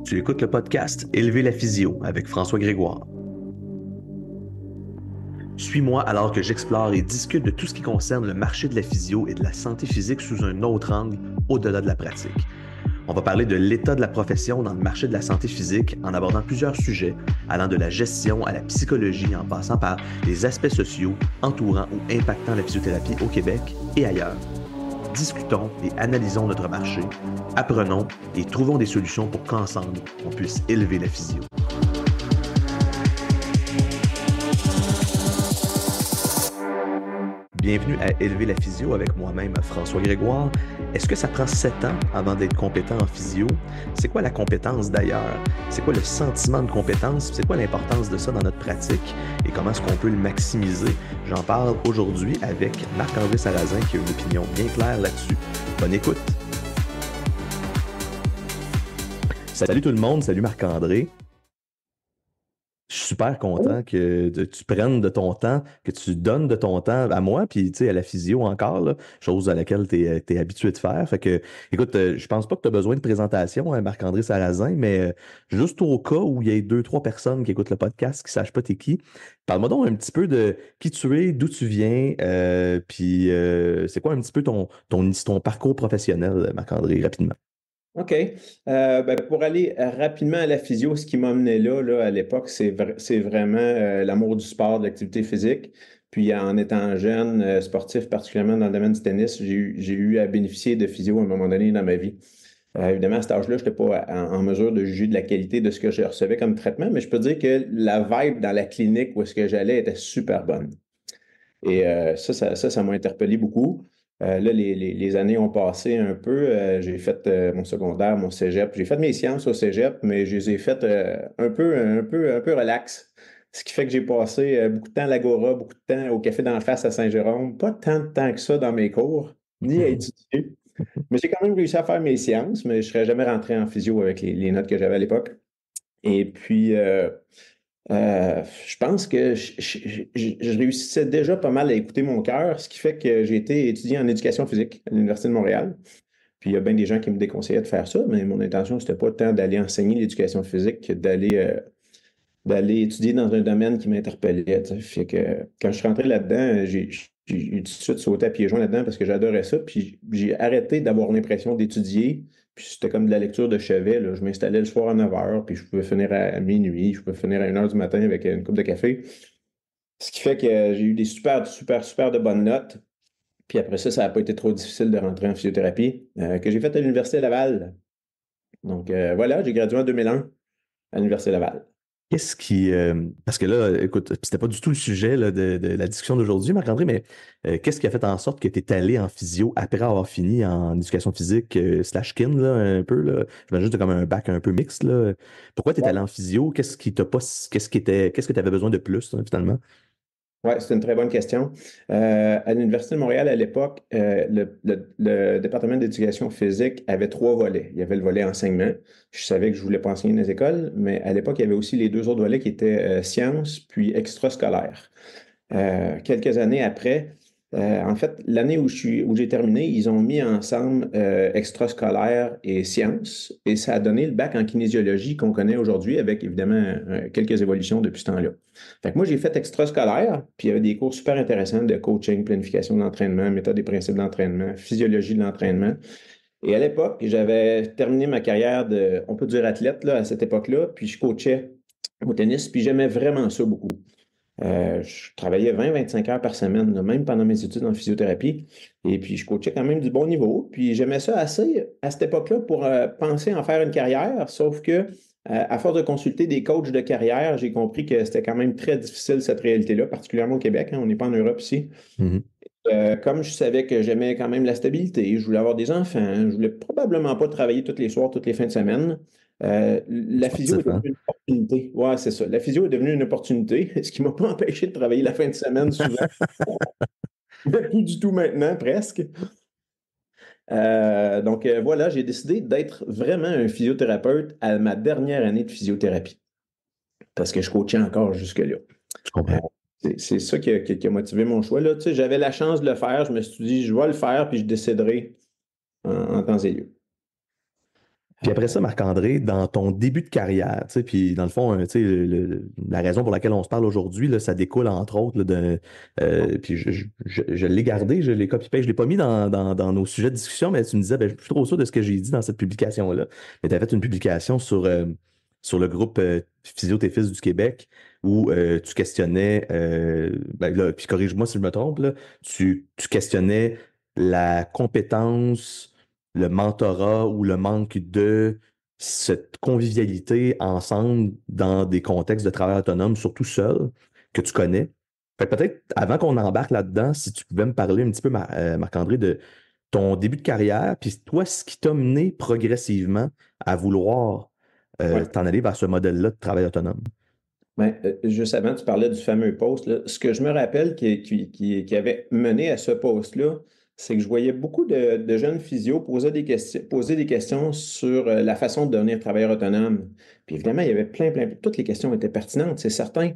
Tu écoutes le podcast Élever la physio avec François Grégoire. Suis-moi alors que j'explore et discute de tout ce qui concerne le marché de la physio et de la santé physique sous un autre angle, au-delà de la pratique. On va parler de l'état de la profession dans le marché de la santé physique en abordant plusieurs sujets, allant de la gestion à la psychologie en passant par les aspects sociaux entourant ou impactant la physiothérapie au Québec et ailleurs. Discutons et analysons notre marché, apprenons et trouvons des solutions pour qu'ensemble, on puisse élever la physio. Bienvenue à Élever la physio avec moi-même, François Grégoire. Est-ce que ça prend 7 ans avant d'être compétent en physio? C'est quoi la compétence d'ailleurs? C'est quoi le sentiment de compétence? C'est quoi l'importance de ça dans notre pratique? Et comment est-ce qu'on peut le maximiser? J'en parle aujourd'hui avec Marc-André Sarrazin qui a une opinion bien claire là-dessus. Bonne écoute! Salut tout le monde, salut Marc-André. Je suis super content que tu prennes de ton temps, que tu donnes de ton temps à moi, puis tu sais, à la physio encore, là, chose à laquelle tu es habitué de faire. Fait que, écoute, je pense pas que tu as besoin de présentation, hein, Marc-André Sarrazin, mais juste au cas où il y ait 2, 3 personnes qui écoutent le podcast, qui sachent pas t'es qui, parle-moi donc un petit peu de qui tu es, d'où tu viens, puis c'est quoi un petit peu ton parcours professionnel, Marc-André, rapidement. OK. Pour aller rapidement à la physio, ce qui m'a amené là, à l'époque, c'est vraiment l'amour du sport, de l'activité physique. Puis en étant jeune, sportif, particulièrement dans le domaine du tennis, j'ai eu à bénéficier de physio à un moment donné dans ma vie. Évidemment, à cet âge-là, je n'étais pas en mesure de juger de la qualité de ce que je recevais comme traitement, mais je peux dire que la vibe dans la clinique où est-ce que j'allais était super bonne. Et ça m'a interpellé beaucoup. Là, les années ont passé un peu. J'ai fait mon secondaire, mon cégep. J'ai fait mes sciences au cégep, mais je les ai faites un peu relax. Ce qui fait que j'ai passé beaucoup de temps à l'Agora, beaucoup de temps au café d'en face à Saint-Jérôme. Pas tant de temps que ça dans mes cours, ni à étudier. Mais j'ai quand même réussi à faire mes sciences, mais je ne serais jamais rentré en physio avec les notes que j'avais à l'époque. Et puis, je pense que je réussissais déjà pas mal à écouter mon cœur, ce qui fait que j'ai été étudié en éducation physique à l'Université de Montréal. Puis il y a bien des gens qui me déconseillaient de faire ça, mais mon intention, c'était pas tant d'aller enseigner l'éducation physique que d'aller étudier dans un domaine qui m'interpellait. Tu sais. Fait que quand je suis rentré là-dedans, j'ai tout de suite sauté à pieds joints là-dedans parce que j'adorais ça. Puis j'ai arrêté d'avoir l'impression d'étudier. Puis c'était comme de la lecture de chevet, là. Je m'installais le soir à 9 h, puis je pouvais finir à minuit, je pouvais finir à 1 h du matin avec une coupe de café. Ce qui fait que j'ai eu des super, super, super de bonnes notes. Puis après ça n'a pas été trop difficile de rentrer en physiothérapie, que j'ai fait à l'Université Laval. Donc voilà, j'ai gradué en 2001 à l'Université Laval. Qu'est-ce qui. Parce que là, écoute, c'était pas du tout le sujet là, de la discussion d'aujourd'hui, Marc-André, mais qu'est-ce qui a fait en sorte que tu es allé en physio après avoir fini en éducation physique slash kin, là, un peu, là? J'imagine que tu as comme un bac un peu mixte, là. Pourquoi tu es allé en physio? Qu'est-ce que tu avais besoin de plus, là, finalement? Oui, c'est une très bonne question. À l'Université de Montréal, à l'époque, le département d'éducation physique avait 3 volets. Il y avait le volet enseignement. Je savais que je ne voulais pas enseigner dans les écoles, mais à l'époque, il y avait aussi les 2 autres volets qui étaient sciences puis extrascolaires. Quelques années après, en fait, l'année où j'ai terminé, ils ont mis ensemble extrascolaire et sciences, et ça a donné le bac en kinésiologie qu'on connaît aujourd'hui, avec évidemment quelques évolutions depuis ce temps-là. Fait que moi, j'ai fait extrascolaire, puis il y avait des cours super intéressants de coaching, planification de l'entraînement, méthode et principes d'entraînement, physiologie de l'entraînement. Et à l'époque, j'avais terminé ma carrière de, on peut dire athlète là, à cette époque-là, puis je coachais au tennis, puis j'aimais vraiment ça beaucoup. Je travaillais 20-25 heures par semaine, là, même pendant mes études en physiothérapie. Et puis, je coachais quand même du bon niveau. Puis, j'aimais ça assez à cette époque-là pour penser en faire une carrière. Sauf que, à force de consulter des coachs de carrière, j'ai compris que c'était quand même très difficile, cette réalité-là, particulièrement au Québec. Hein, on n'est pas en Europe ici. Mhm. Comme je savais que j'aimais quand même la stabilité, je voulais avoir des enfants, je voulais probablement pas travailler tous les soirs, toutes les fins de semaine. La physio est Sportif, devenue hein? une opportunité. Ouais, c'est ça. La physio est devenue une opportunité, ce qui m'a pas empêché de travailler la fin de semaine souvent. Mais plus du tout maintenant, presque. Donc voilà, j'ai décidé d'être vraiment un physiothérapeute à ma dernière année de physiothérapie parce que je coachais encore jusque-là. Je Euh, comprends. c'est ça qui a motivé mon choix. Là. Tu sais, j'avais la chance de le faire. Je me suis dit, je vais le faire, puis je déciderai en temps et lieu. Puis après ça, Marc-André, dans ton début de carrière, tu sais, puis dans le fond, tu sais, la raison pour laquelle on se parle aujourd'hui, là, ça découle entre autres là, puis je l'ai gardé, je l'ai copié, je l'ai pas mis dans nos sujets de discussion, mais tu me disais, ben, je suis plus trop sûr de ce que j'ai dit dans cette publication-là. Mais tu as fait une publication sur le groupe Physio Tes Fils du Québec où tu questionnais, ben, là, puis corrige-moi si je me trompe, là, tu questionnais la compétence, le mentorat ou le manque de cette convivialité ensemble dans des contextes de travail autonome, surtout seul, que tu connais. Fait que peut-être, avant qu'on embarque là-dedans, si tu pouvais me parler un petit peu, Marc-André, de ton début de carrière, puis toi, ce qui t'a mené progressivement à vouloir Ouais. t'en aller vers ce modèle-là de travail autonome. Ben, juste avant, tu parlais du fameux post, là. Ce que je me rappelle qui avait mené à ce post-là, c'est que je voyais beaucoup de jeunes physios poser des questions sur la façon de devenir travailleur autonome. Puis évidemment, il y avait toutes les questions étaient pertinentes, c'est certain,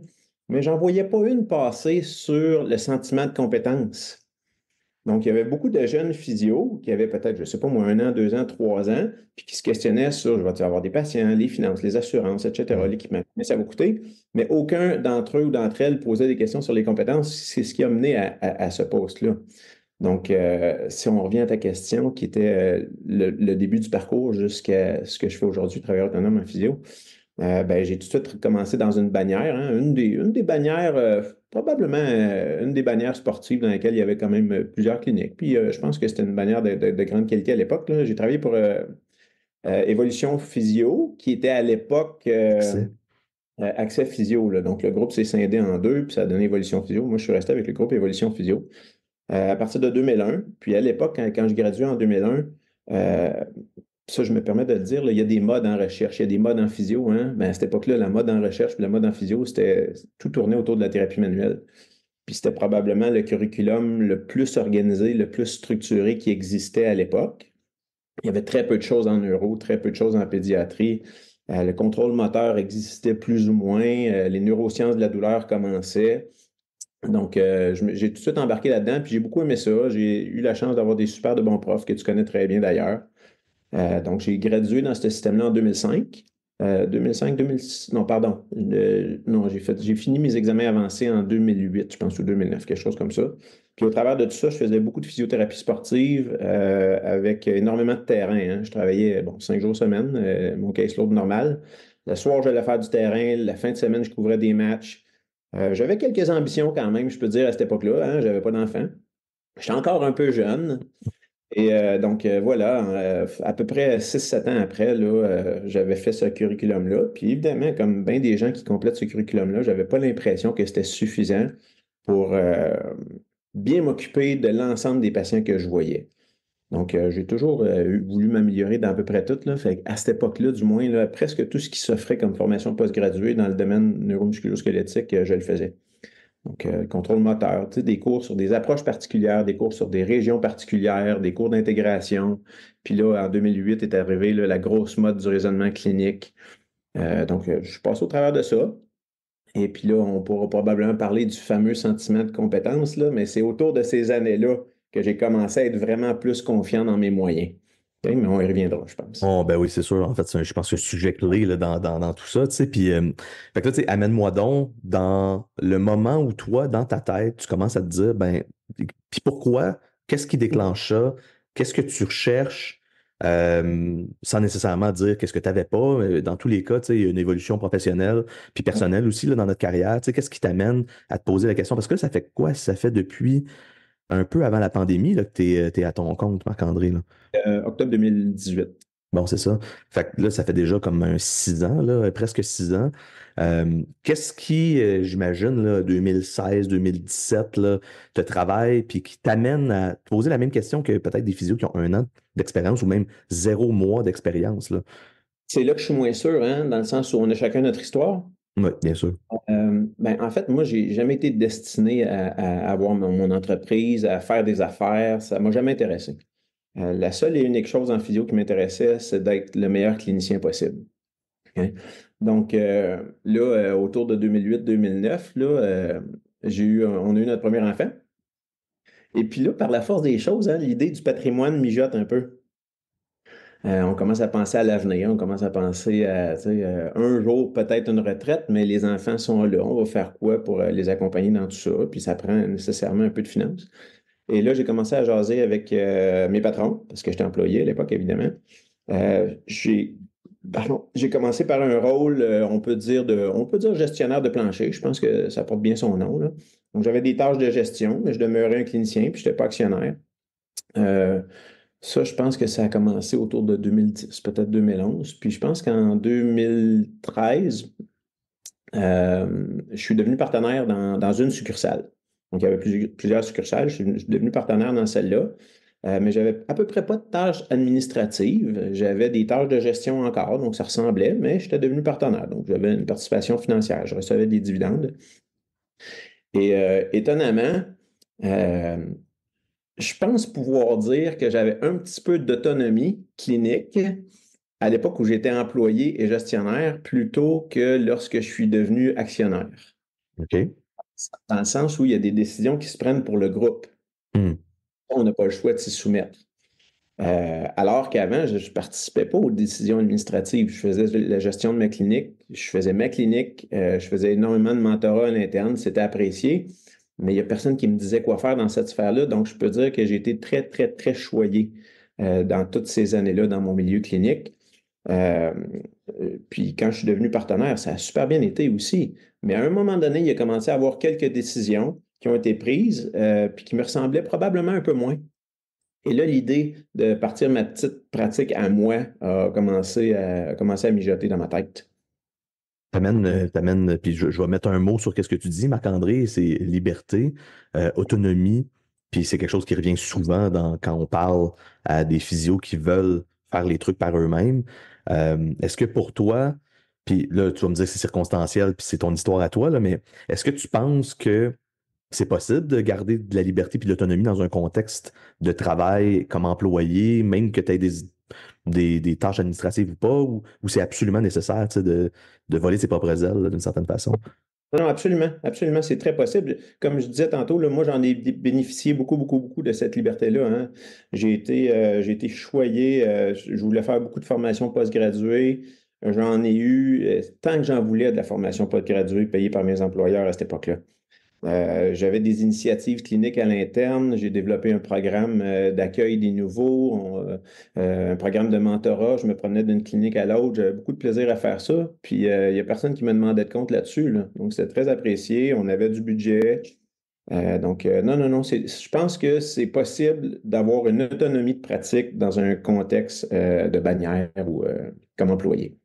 mais j'en voyais pas une passer sur le sentiment de compétence. Donc, il y avait beaucoup de jeunes physios qui avaient peut-être, je ne sais pas moi, 1 an, 2 ans, 3 ans, puis qui se questionnaient sur, je vais avoir des patients, les finances, les assurances, etc., Mm. l'équipement, mais ça va coûter. Mais aucun d'entre eux ou d'entre elles posait des questions sur les compétences. C'est ce qui a mené à ce poste-là. Donc, si on revient à ta question, qui était le début du parcours jusqu'à ce que je fais aujourd'hui, travailleur autonome en physio, ben, j'ai tout de suite commencé dans une bannière, hein, une des bannières, probablement une des bannières sportives dans lesquelles il y avait quand même plusieurs cliniques. Puis je pense que c'était une bannière de grande qualité à l'époque, là. J'ai travaillé pour Évolution Physio, qui était à l'époque Accès. Accès Physio, là. Donc le groupe s'est scindé en deux, puis ça a donné Évolution Physio. Moi, je suis resté avec le groupe Évolution Physio à partir de 2001. Puis à l'époque, quand je graduais en 2001, ça, je me permets de le dire, là, il y a des modes en recherche, il y a des modes en physio. Hein? Ben, à cette époque-là, la mode en recherche et la mode en physio, c'était tout tourné autour de la thérapie manuelle. Puis c'était probablement le curriculum le plus organisé, le plus structuré qui existait à l'époque. Il y avait très peu de choses en neuro, très peu de choses en pédiatrie. Le contrôle moteur existait plus ou moins. Les neurosciences de la douleur commençaient. Donc, j'ai tout de suite embarqué là-dedans, puis j'ai beaucoup aimé ça. J'ai eu la chance d'avoir des super de bons profs que tu connais très bien d'ailleurs. Donc, j'ai gradué dans ce système-là en 2005. 2005, 2006, non, pardon. Non, j'ai fini mes examens avancés en 2008, je pense, ou 2009, quelque chose comme ça. Puis au travers de tout ça, je faisais beaucoup de physiothérapie sportive avec énormément de terrain, hein. Je travaillais, bon, 5 jours semaine, mon caseload normal. Le soir, j'allais faire du terrain. La fin de semaine, je couvrais des matchs. J'avais quelques ambitions quand même, je peux dire, à cette époque-là, hein. J'avais pas d'enfant. J'étais encore un peu jeune. Et donc, voilà, à peu près 6 7 ans après, là, j'avais fait ce curriculum-là. Puis évidemment, comme bien des gens qui complètent ce curriculum-là, j'avais pas l'impression que c'était suffisant pour bien m'occuper de l'ensemble des patients que je voyais. Donc, j'ai toujours voulu m'améliorer dans à peu près tout, là. Fait à cette époque-là, du moins, là, presque tout ce qui s'offrait comme formation postgraduée dans le domaine neuromusculo-squelettique, je le faisais. Donc, contrôle moteur, tu sais, des cours sur des approches particulières, des cours sur des régions particulières, des cours d'intégration. Puis là, en 2008 est arrivée là, la grosse mode du raisonnement clinique. Donc, je suis passé au travers de ça. Et puis là, on pourra probablement parler du fameux sentiment de compétence, là, mais c'est autour de ces années-là que j'ai commencé à être vraiment plus confiant dans mes moyens. OK, mais on y reviendra, je pense. Oh, ben oui, c'est sûr. En fait, je pense que c'est un sujet clé là, dans tout ça, tu sais. Puis, fait que là, tu sais, amène-moi donc dans le moment où toi, dans ta tête, tu commences à te dire, ben, puis pourquoi? Qu'est-ce qui déclenche ça? Qu'est-ce que tu recherches? Sans nécessairement dire qu'est-ce que tu n'avais pas. Dans tous les cas, tu sais, il y a une évolution professionnelle puis personnelle aussi là, dans notre carrière. Tu sais, qu'est-ce qui t'amène à te poser la question? Parce que là, ça fait quoi? Ça fait depuis un peu avant la pandémie là, que tu es, à ton compte, Marc-André, là. Octobre 2018. Bon, c'est ça. Fait que là, ça fait déjà comme un 6 ans, là, presque 6 ans. Qu'est-ce qui, j'imagine, là, 2016, 2017, là, te travaille puis qui t'amène à te poser la même question que peut-être des physios qui ont 1 an d'expérience ou même 0 mois d'expérience, là. C'est là que je suis moins sûr, hein, dans le sens où on a chacun notre histoire. Oui, bien sûr. Ben, en fait, moi, j'ai jamais été destiné à avoir mon entreprise, à faire des affaires. Ça m'a jamais intéressé. La seule et unique chose en physio qui m'intéressait, c'est d'être le meilleur clinicien possible. OK? Donc, là, autour de 2008-2009, là, on a eu notre premier enfant. Et puis là, par la force des choses, hein, l'idée du patrimoine mijote un peu. On commence à penser à l'avenir, on commence à penser à, tu sais, un jour peut-être une retraite, mais les enfants sont là, on va faire quoi pour les accompagner dans tout ça? Puis ça prend nécessairement un peu de finances. Et là, j'ai commencé à jaser avec mes patrons, parce que j'étais employé à l'époque, évidemment. J'ai commencé par un rôle, on peut dire gestionnaire de plancher. Je pense que ça porte bien son nom, là. Donc, j'avais des tâches de gestion, mais je demeurais un clinicien, puis je n'étais pas actionnaire. Euh, Ça, je pense que ça a commencé autour de 2010, peut-être 2011. Puis je pense qu'en 2013, je suis devenu partenaire dans une succursale. Donc, il y avait plusieurs succursales. Je suis devenu partenaire dans celle-là. Mais j'avais à peu près pas de tâches administratives. J'avais des tâches de gestion encore, donc ça ressemblait, mais j'étais devenu partenaire. Donc, j'avais une participation financière. Je recevais des dividendes. Et étonnamment, euh, je pense pouvoir dire que j'avais un petit peu d'autonomie clinique à l'époque où j'étais employé et gestionnaire plutôt que lorsque je suis devenu actionnaire. OK. Dans le sens où il y a des décisions qui se prennent pour le groupe. Hmm. On n'a pas le choix de s'y soumettre. Alors qu'avant, je ne participais pas aux décisions administratives. Je faisais la gestion de ma clinique, je faisais ma clinique, je faisais énormément de mentorat à l'interne, c'était apprécié, mais il n'y a personne qui me disait quoi faire dans cette sphère-là. Donc, je peux dire que j'ai été très, très, très choyé dans toutes ces années-là dans mon milieu clinique. Euh, puis quand je suis devenu partenaire, ça a super bien été aussi. Mais à un moment donné, il a commencé à avoir quelques décisions qui ont été prises, puis qui me ressemblaient probablement un peu moins. Et là, l'idée de partir ma petite pratique à moi a commencé à mijoter dans ma tête. Puis je vais mettre un mot sur qu'est-ce que tu dis, Marc-André, c'est liberté, autonomie, puis c'est quelque chose qui revient souvent quand on parle à des physios qui veulent faire les trucs par eux-mêmes. Est-ce que pour toi, puis là, tu vas me dire que c'est circonstanciel, puis c'est ton histoire à toi, là, mais est-ce que tu penses que c'est possible de garder de la liberté puis de l'autonomie dans un contexte de travail comme employé, même que tu aies des tâches administratives ou pas, ou c'est absolument nécessaire, tu sais, de voler ses propres ailes, là, d'une certaine façon? Non, absolument, absolument, c'est très possible. Comme je disais tantôt, là, moi, j'en ai bénéficié beaucoup, beaucoup, beaucoup de cette liberté-là, hein. J'ai été choyé, je voulais faire beaucoup de formations post-graduées. J'en ai eu, tant que j'en voulais de la formation post-graduée payée par mes employeurs à cette époque-là. J'avais des initiatives cliniques à l'interne. J'ai développé un programme d'accueil des nouveaux, un programme de mentorat. Je me promenais d'une clinique à l'autre. J'avais beaucoup de plaisir à faire ça. Puis, il n'y a personne qui me demandait de compte là-dessus, là. Donc, c'était très apprécié. On avait du budget. Non, non, non. Je pense que c'est possible d'avoir une autonomie de pratique dans un contexte de bannière ou comme employé.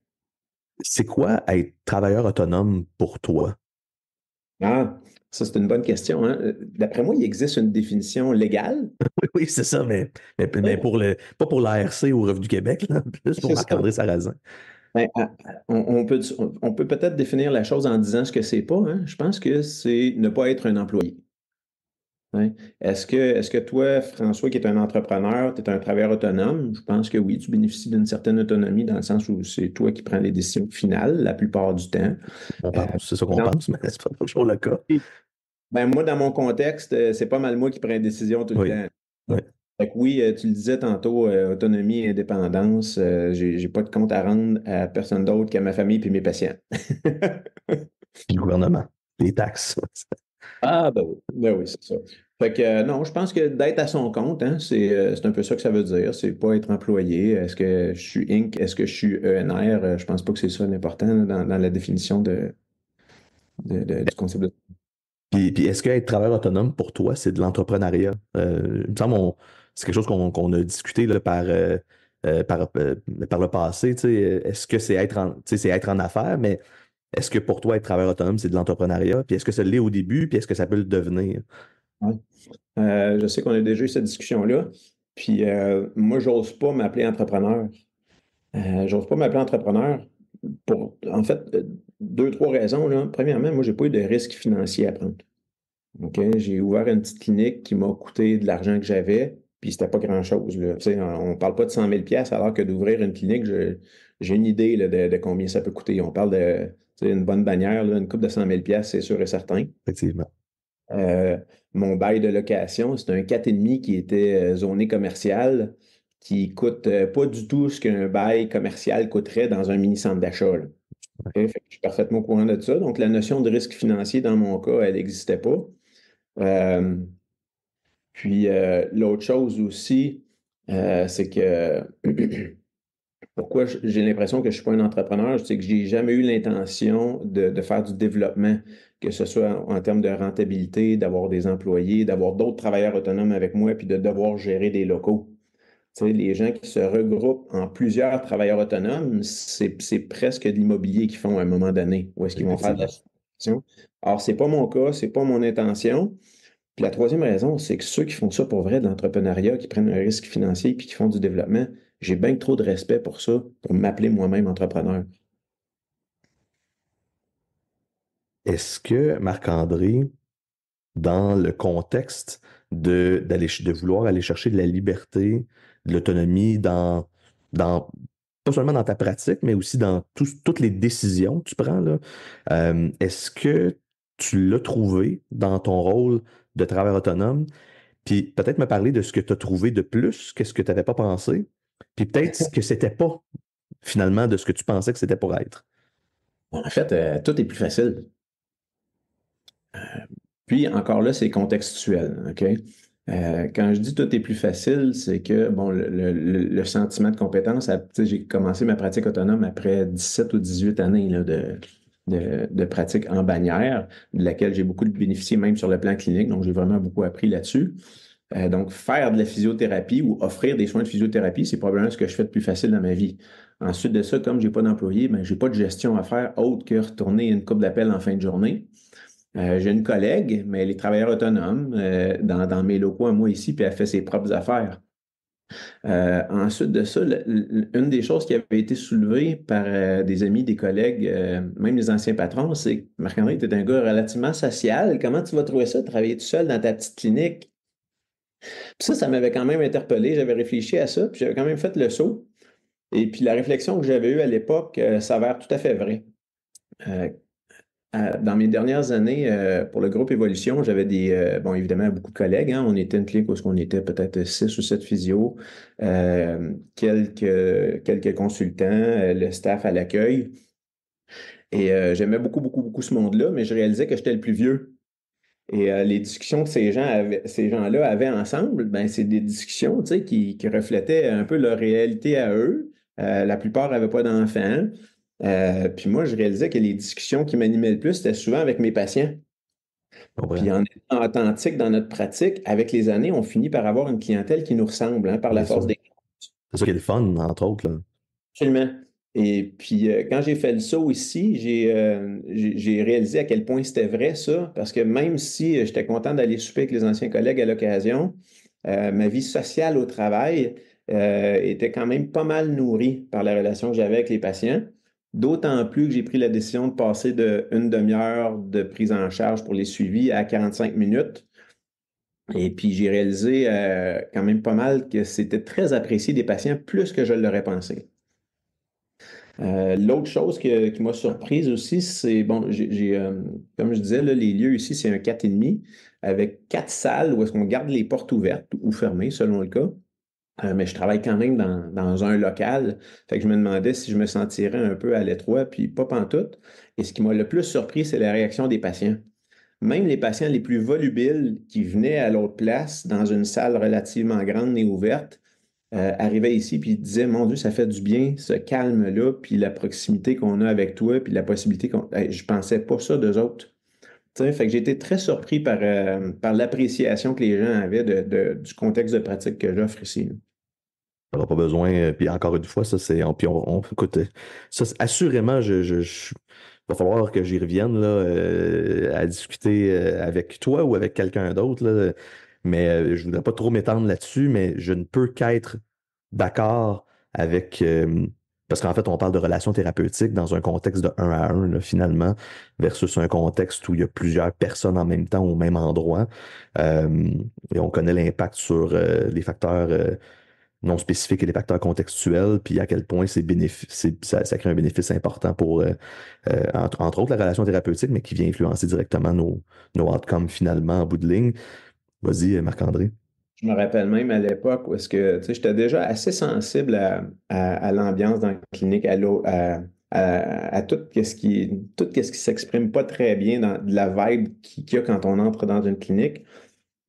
C'est quoi être travailleur autonome pour toi? Ah, ça, c'est une bonne question, hein. D'après moi, il existe une définition légale. Oui, oui, c'est ça, mais Oui, pas pour l'ARC ou Revenu du Québec, là, plus pour c'est ça. Marc-André Sarrazin. Ben, on peut peut-être définir la chose en disant ce que c'est pas, hein. Je pense que c'est ne pas être un employé. Hein. Est-ce que toi, François, qui est un entrepreneur, tu es un travailleur autonome? Je pense que oui, tu bénéficies d'une certaine autonomie dans le sens où c'est toi qui prends les décisions finales la plupart du temps. On Euh, pense, c'est ça qu'on dans- pense, mais c'est pas toujours le cas. ben, moi, dans mon contexte, c'est pas mal moi qui prends les décisions tout le Oui, temps. oui. Fait que oui, tu le disais tantôt, autonomie et indépendance, j'ai pas de compte à rendre à personne d'autre qu'à ma famille et mes patients. Puis le gouvernement, les taxes. Ah, ben oui, c'est ça. Fait que non, je pense que d'être à son compte, hein, c'est un peu ça que ça veut dire. C'est pas être employé. Est-ce que je suis Inc? Est-ce que je suis ENR? Je pense pas que c'est ça l'important là, dans la définition du concept de. Puis est-ce que être travailleur autonome pour toi, c'est de l'entrepreneuriat? Il me semble c'est quelque chose qu'on a discuté là, par le passé. Tu sais. Est-ce que tu sais, c'est être en affaires, mais est-ce que pour toi, être travailleur autonome, c'est de l'entrepreneuriat? Puis est-ce que ça l'est au début, puis est-ce que ça peut le devenir? Ouais. Je sais qu'on a déjà eu cette discussion-là. Puis moi, j'ose pas m'appeler entrepreneur. J'ose pas m'appeler entrepreneur pour, en fait, deux, trois raisons, là. Premièrement, moi, j'ai pas eu de risque financier à prendre. OK? J'ai ouvert une petite clinique qui m'a coûté de l'argent que j'avais, puis c'était pas grand-chose, là. Tu sais, on parle pas de 100 000 alors que d'ouvrir une clinique, j'ai une idée là, de combien ça peut coûter. On parle de, tu sais, une bonne bannière, là, une coupe de 100 000 c'est sûr et certain. Effectivement. Euh, Mon bail de location, c'était un 4,5 qui était zoné commercial. qui coûte pas du tout ce qu'un bail commercial coûterait dans un mini-centre d'achat, là. OK? Fait que je suis parfaitement au courant de ça. Donc, la notion de risque financier, dans mon cas, elle n'existait pas. Euh, L'autre chose aussi, c'est que pourquoi j'ai l'impression que je ne suis pas un entrepreneur, c'est que j'ai jamais eu l'intention de faire du développement, que ce soit en termes de rentabilité, d'avoir des employés, d'avoir d'autres travailleurs autonomes avec moi, puis de devoir gérer des locaux. Tu sais, les gens qui se regroupent en plusieurs travailleurs autonomes, c'est presque de l'immobilier qu'ils font à un moment donné, ou est-ce qu'ils vont faire de la Effectivement. souscription. Alors, c'est pas mon cas, c'est pas mon intention. Puis la troisième raison, c'est que ceux qui font ça pour vrai de l'entrepreneuriat, qui prennent un risque financier puis qui font du développement, j'ai bien trop de respect pour ça, pour m'appeler moi-même entrepreneur. Est-ce que Marc-André, dans le contexte de vouloir aller chercher de la liberté, de l'autonomie pas seulement dans ta pratique, mais aussi dans toutes les décisions que tu prends, là, est-ce que tu l'as trouvé dans ton rôle de travailleur autonome? Puis peut-être me parler de ce que tu as trouvé de plus, qu'est-ce que tu n'avais pas pensé, puis peut-être ce que c'était pas finalement de ce que tu pensais que c'était pour être. En fait, tout est plus facile. Puis encore là, c'est contextuel, OK? Quand je dis tout est plus facile, c'est que, bon, le sentiment de compétence, tu sais, j'ai commencé ma pratique autonome après 17 ou 18 années là, de pratique en bannière, de laquelle j'ai beaucoup bénéficié même sur le plan clinique, donc j'ai vraiment beaucoup appris là-dessus. Donc, faire de la physiothérapie ou offrir des soins de physiothérapie, c'est probablement ce que je fais de plus facile dans ma vie. Ensuite de ça, comme j'ai pas d'employé, ben, j'ai pas de gestion à faire autre que retourner une coupe d'appel en fin de journée. J'ai une collègue, mais elle est travailleur autonome dans mes locaux à moi ici, puis elle fait ses propres affaires. Ensuite de ça, une des choses qui avait été soulevée par des amis, des collègues, même les anciens patrons, c'est que Marc-André, tu es un gars relativement social. Comment tu vas trouver ça, travailler tout seul dans ta petite clinique? Puis ça m'avait quand même interpellé. J'avais réfléchi à ça, puis j'avais quand même fait le saut. Et puis la réflexion que j'avais eue à l'époque s'avère tout à fait vraie. Euh, Dans mes dernières années, pour le groupe Évolution, j'avais bon, évidemment, beaucoup de collègues, hein. On était une clinique où on était peut-être 6 ou 7 physios, quelques consultants, le staff à l'accueil. Et j'aimais beaucoup, beaucoup, beaucoup ce monde-là, mais je réalisais que j'étais le plus vieux. Et les discussions que ces gens-là avaient ensemble, ben, c'est des discussions, tu sais, qui reflétaient un peu leur réalité à eux. La plupart n'avaient pas d'enfants. Puis moi, je réalisais que les discussions qui m'animaient le plus, c'était souvent avec mes patients. Comprends? Puis en étant authentique dans notre pratique, avec les années, on finit par avoir une clientèle qui nous ressemble, hein, par la Bien force sûr. des... C'est ça qui est le fun, entre autres, là. Absolument. Et puis, quand j'ai fait le saut ici, j'ai réalisé à quel point c'était vrai, ça, parce que même si j'étais content d'aller souper avec les anciens collègues à l'occasion, ma vie sociale au travail était quand même pas mal nourrie par la relation que j'avais avec les patients. D'autant plus que j'ai pris la décision de passer de une demi-heure de prise en charge pour les suivis à 45 minutes. Et puis, j'ai réalisé quand même pas mal que c'était très apprécié des patients, plus que je l'aurais pensé. L'autre chose qui m'a surprise aussi, c'est, bon, comme je disais, là, les lieux ici, c'est un 4,5 avec 4 salles où est-ce qu'on garde les portes ouvertes ou fermées selon le cas. Mais je travaille quand même dans un local. Fait que je me demandais si je me sentirais un peu à l'étroit, puis pas pantoute. Et ce qui m'a le plus surpris, c'est la réaction des patients. Même les patients les plus volubiles qui venaient à l'autre place, dans une salle relativement grande et ouverte, arrivaient ici puis ils disaient, mon Dieu, ça fait du bien, ce calme-là, puis la proximité qu'on a avec toi, puis la possibilité qu'on... Hey, je pensais pas ça d'eux autres. Tu sais, fait que j'ai été très surpris par l'appréciation que les gens avaient du contexte de pratique que j'offre ici. On n'a pas besoin. Puis encore une fois, ça, c'est. Puis écoute, ça, assurément, va falloir que j'y revienne là, à discuter avec toi ou avec quelqu'un d'autre, là. Mais je voudrais pas trop m'étendre là-dessus, mais je ne peux qu'être d'accord avec. Parce qu'en fait, on parle de relations thérapeutiques dans un contexte de un à un, là, finalement, versus un contexte où il y a plusieurs personnes en même temps au même endroit. Euh, et on connaît l'impact sur les facteurs non spécifiques et les facteurs contextuels, puis à quel point ça crée un bénéfice important pour, entre autres, la relation thérapeutique, mais qui vient influencer directement nos outcomes finalement en bout de ligne. Vas-y, Marc-André. Je me rappelle même à l'époque où est-ce que, tu sais, j'étais déjà assez sensible à l'ambiance dans la clinique, à tout ce qui s'exprime pas très bien dans de la vibe qu'il y a quand on entre dans une clinique.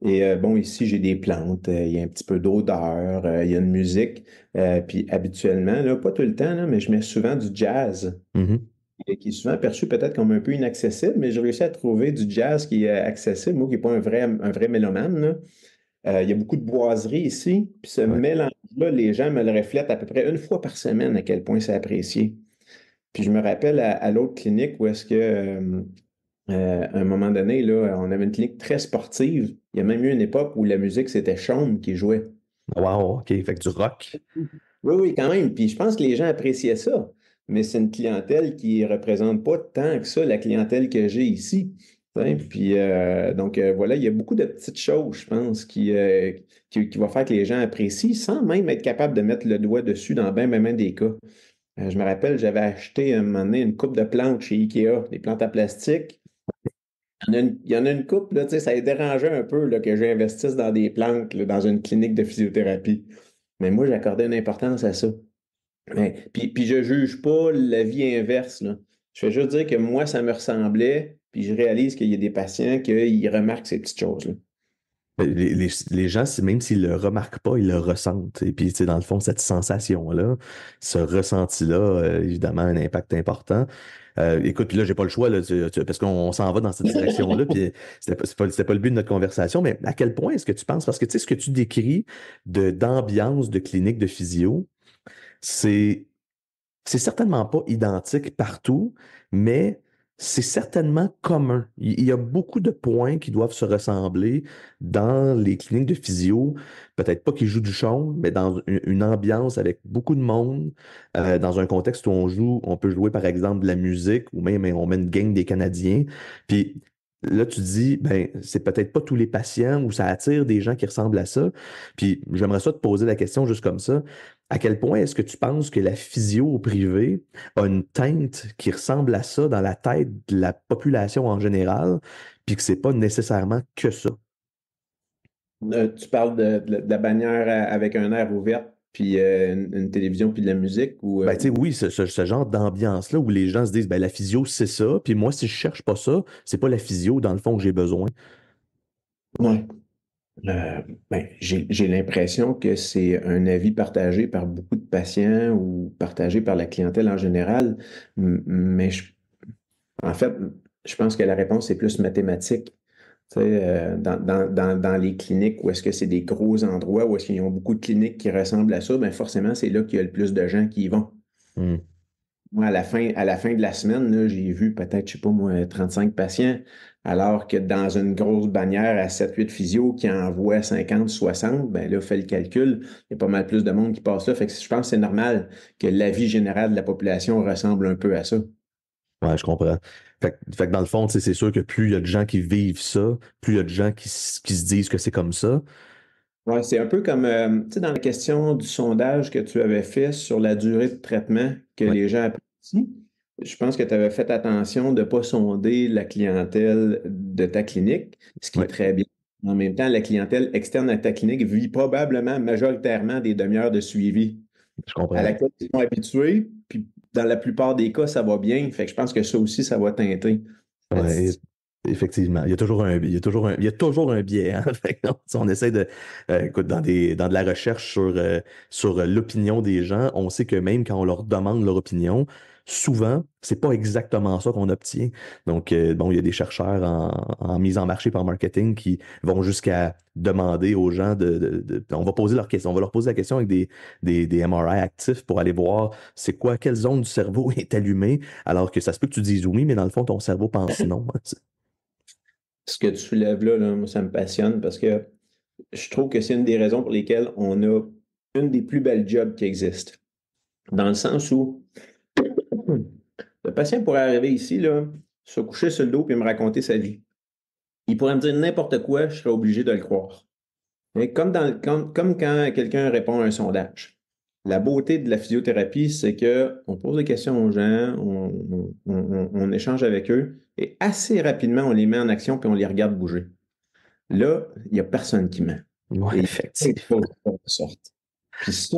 Et bon, ici, j'ai des plantes, il y a un petit peu d'odeur, il y a une musique. Puis habituellement, là, pas tout le temps, là, mais je mets souvent du jazz, Mhm. et qui est souvent perçu peut-être comme un peu inaccessible, mais j'ai réussi à trouver du jazz qui est accessible, moi qui n'ai pas un vrai mélomane, là. Il y a beaucoup de boiseries ici, puis ce Ouais. mélange-là, les gens me le reflètent à peu près une fois par semaine à quel point c'est apprécié. Puis je me rappelle à l'autre clinique où est-ce que, à un moment donné, là, on avait une clinique très sportive. Il y a même eu une époque où la musique, c'était Chaume qui jouait. Wow, OK. Fait que du rock. Oui, oui, quand même. Puis je pense que les gens appréciaient ça. Mais c'est une clientèle qui ne représente pas tant que ça la clientèle que j'ai ici. Hein. Puis donc voilà, il y a beaucoup de petites choses, je pense, qui vont faire que les gens apprécient sans même être capable de mettre le doigt dessus dans bien des cas. Je me rappelle, j'avais acheté un moment donné une coupe de plantes chez Ikea, des plantes à plastique. Il y en a une couple, là, tu sais, ça a dérangé un peu là, que j'investisse dans des plantes là, dans une clinique de physiothérapie. Mais moi, j'accordais une importance à ça. Puis je juge pas la vie inverse, là. Je fais juste dire que moi, ça me ressemblait, puis je réalise qu'il y a des patients qui remarquent ces petites choses-là. Ben, les gens, même s'ils le remarquent pas, ils le ressentent. Et puis, tu sais, dans le fond, cette sensation-là, ce ressenti-là, évidemment, a un impact important. Écoute, puis là, j'ai pas le choix, là, parce qu'on s'en va dans cette direction-là, puis c'était pas le but de notre conversation, mais à quel point est-ce que tu penses, parce que tu sais, ce que tu décris d'ambiance de clinique de physio, c'est c'est certainement pas identique partout, mais c'est certainement commun. Il y a beaucoup de points qui doivent se ressembler dans les cliniques de physio. Peut-être pas qu'ils jouent du chant, mais dans une ambiance avec beaucoup de monde, dans un contexte où on peut jouer par exemple de la musique ou même on met une gang des Canadiens. Puis là, tu dis, ben, c'est peut-être pas tous les patients ou ça attire des gens qui ressemblent à ça. Puis j'aimerais ça te poser la question juste comme ça. À quel point est-ce que tu penses que la physio au privé a une teinte qui ressemble à ça dans la tête de la population en général, puis que c'est pas nécessairement que ça? Tu parles de la bannière avec un air ouvert, puis une télévision, puis de la musique, ou... Ben, tu sais, oui, ce genre d'ambiance-là où les gens se disent, ben, la physio, c'est ça, puis moi, si je cherche pas ça, c'est pas la physio, dans le fond, que j'ai besoin. Ouais. Euh, j'ai l'impression que c'est un avis partagé par beaucoup de patients ou partagé par la clientèle en général, mais en fait, je pense que la réponse est plus mathématique. Tu sais, dans les cliniques où est-ce que c'est des gros endroits, où est-ce qu'ils ont beaucoup de cliniques qui ressemblent à ça, ben forcément, c'est là qu'il y a le plus de gens qui y vont. Hmm. Moi, à la fin de la semaine, là, j'ai vu peut-être, je sais pas moi, 35 patients, alors que dans une grosse bannière à 7-8 physio qui envoie 50-60, ben là, fais le calcul, il y a pas mal plus de monde qui passe là. Fait que je pense que c'est normal que l'avis général de la population ressemble un peu à ça. Ouais, je comprends. Fait que dans le fond, tu sais, c'est sûr que plus il y a de gens qui vivent ça, plus il y a de gens qui se disent que c'est comme ça. Ouais, c'est un peu comme, tu sais, dans la question du sondage que tu avais fait sur la durée de traitement que Ouais, les gens apprécient. Je pense que tu avais fait attention de ne pas sonder la clientèle de ta clinique, ce qui est ouais, très bien. En même temps, la clientèle externe à ta clinique vit probablement majoritairement des demi-heures de suivi je à comprends. laquelle ils sont habitués, puis dans la plupart des cas, ça va bien. Fait que je pense que ça aussi, ça va teinter. Ouais, effectivement. Il y a toujours un biais, hein. Fait que non, si on essaie de, écoute, dans de la recherche sur l'opinion des gens, on sait que même quand on leur demande leur opinion, souvent, c'est pas exactement ça qu'on obtient. Donc, bon, il y a des chercheurs en mise en marché par marketing qui vont jusqu'à demander aux gens on va poser leur question, on va leur poser la question avec des MRI actifs pour aller voir c'est quoi, quelle zone du cerveau est allumée alors que ça se peut que tu dises oui, mais dans le fond, ton cerveau pense non. Ce que tu soulèves là, moi, ça me passionne parce que je trouve que c'est une des raisons pour lesquelles on a une des plus belles jobs qui existent. Dans le sens où le patient pourrait arriver ici, là, se coucher sur le dos et me raconter sa vie. Il pourrait me dire n'importe quoi, je serais obligé de le croire. Et comme quand quelqu'un répond à un sondage. La beauté de la physiothérapie, c'est que on pose des questions aux gens, on échange avec eux et assez rapidement, on les met en action puis on les regarde bouger. Là, il n'y a personne qui ment. Ouais, Et plein de effectivement. choses qui sortent. Puis ça,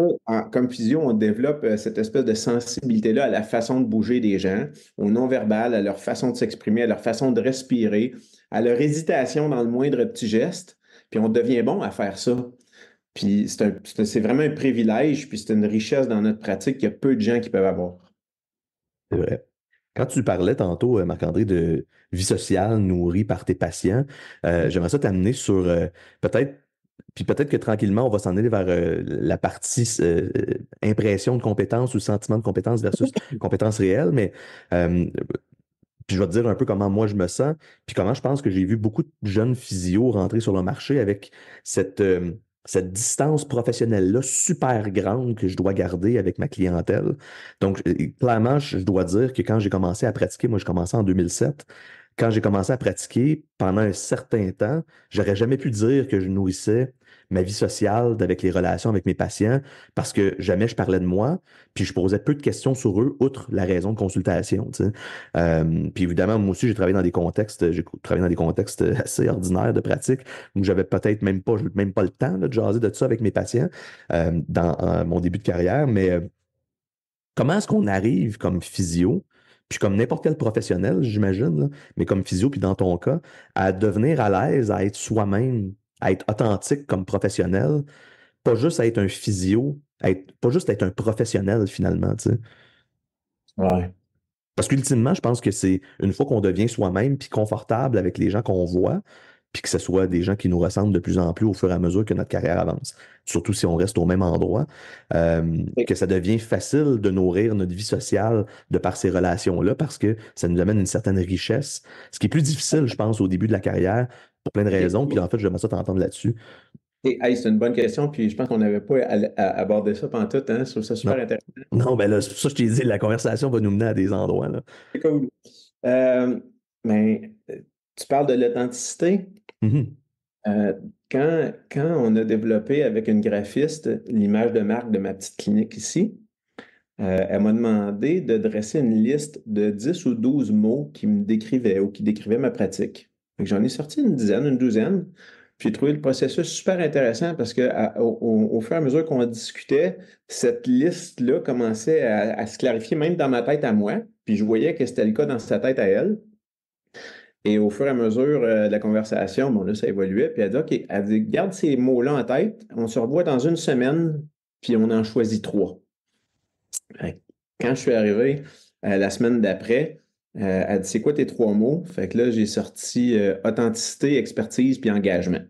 comme physio, on développe cette espèce de sensibilité-là à la façon de bouger des gens, au non-verbal, à leur façon de s'exprimer, à leur façon de respirer, à leur hésitation dans le moindre petit geste. Puis on devient bon à faire ça. Puis c'est vraiment un privilège, puis c'est une richesse dans notre pratique qu'il y a peu de gens qui peuvent avoir. C'est vrai. Quand tu parlais tantôt, Marc-André, de vie sociale nourrie par tes patients, j'aimerais ça t'amener sur peut-être, puis peut-être que tranquillement, on va s'en aller vers la partie impression de compétences ou sentiment de compétences versus compétences réelles, mais euh, puis je vais te dire un peu comment moi je me sens, puis comment je pense que j'ai vu beaucoup de jeunes physios rentrer sur le marché avec cette, cette distance professionnelle-là super grande que je dois garder avec ma clientèle. Donc, clairement, je dois dire que quand j'ai commencé à pratiquer, moi je commençais en 2007, quand j'ai commencé à pratiquer pendant un certain temps, j'aurais jamais pu dire que je nourrissais ma vie sociale avec les relations avec mes patients parce que jamais je parlais de moi, puis je posais peu de questions sur eux, outre la raison de consultation. Tu sais. Puis évidemment, moi aussi, j'ai travaillé dans des contextes assez ordinaires de pratique où j'avais peut-être même pas le temps là, de jaser de ça avec mes patients dans mon début de carrière. Mais comment est-ce qu'on arrive comme physio, puis comme n'importe quel professionnel, j'imagine, là, mais comme physio, puis dans ton cas, à devenir à l'aise, à être soi-même, à être authentique comme professionnel, pas juste à être un physio, pas juste être un professionnel finalement, tu sais. Ouais. Parce qu'ultimement, je pense que c'est une fois qu'on devient soi-même puis confortable avec les gens qu'on voit, puis que ce soit des gens qui nous ressemblent de plus en plus au fur et à mesure que notre carrière avance, surtout si on reste au même endroit, que ça devient facile de nourrir notre vie sociale de par ces relations-là parce que ça nous amène une certaine richesse, ce qui est plus difficile, je pense, au début de la carrière pour plein de raisons. Puis OK. en fait, j'aimerais ça t'entendre là-dessus. Hey, c'est une bonne question, puis je pense qu'on n'avait pas abordé ça pendant tout, hein. Je trouve ça super Non. intéressant. Non, ben là, c'est pour ça que je t'ai dit, la conversation va nous mener à des endroits, là. C'est cool. Euh, mais tu parles de l'authenticité. Mhm. Euh, quand on a développé avec une graphiste l'image de marque de ma petite clinique ici, elle m'a demandé de dresser une liste de 10 ou 12 mots qui me décrivaient ou qui décrivaient ma pratique. Fait que j'en ai sorti une dizaine, une douzaine. Puis j'ai trouvé le processus super intéressant parce que au fur et à mesure qu'on discutait, cette liste-là commençait à se clarifier même dans ma tête à moi. Puis je voyais que c'était le cas dans sa tête à elle. Et au fur et à mesure de la conversation, bon là, ça évoluait. Puis elle dit, OK, elle dit, garde ces mots-là en tête. On se revoit dans une semaine, puis on en choisit trois. Fait que quand je suis arrivé la semaine d'après, elle dit, c'est quoi tes trois mots? Fait que là, j'ai sorti authenticité, expertise, puis engagement.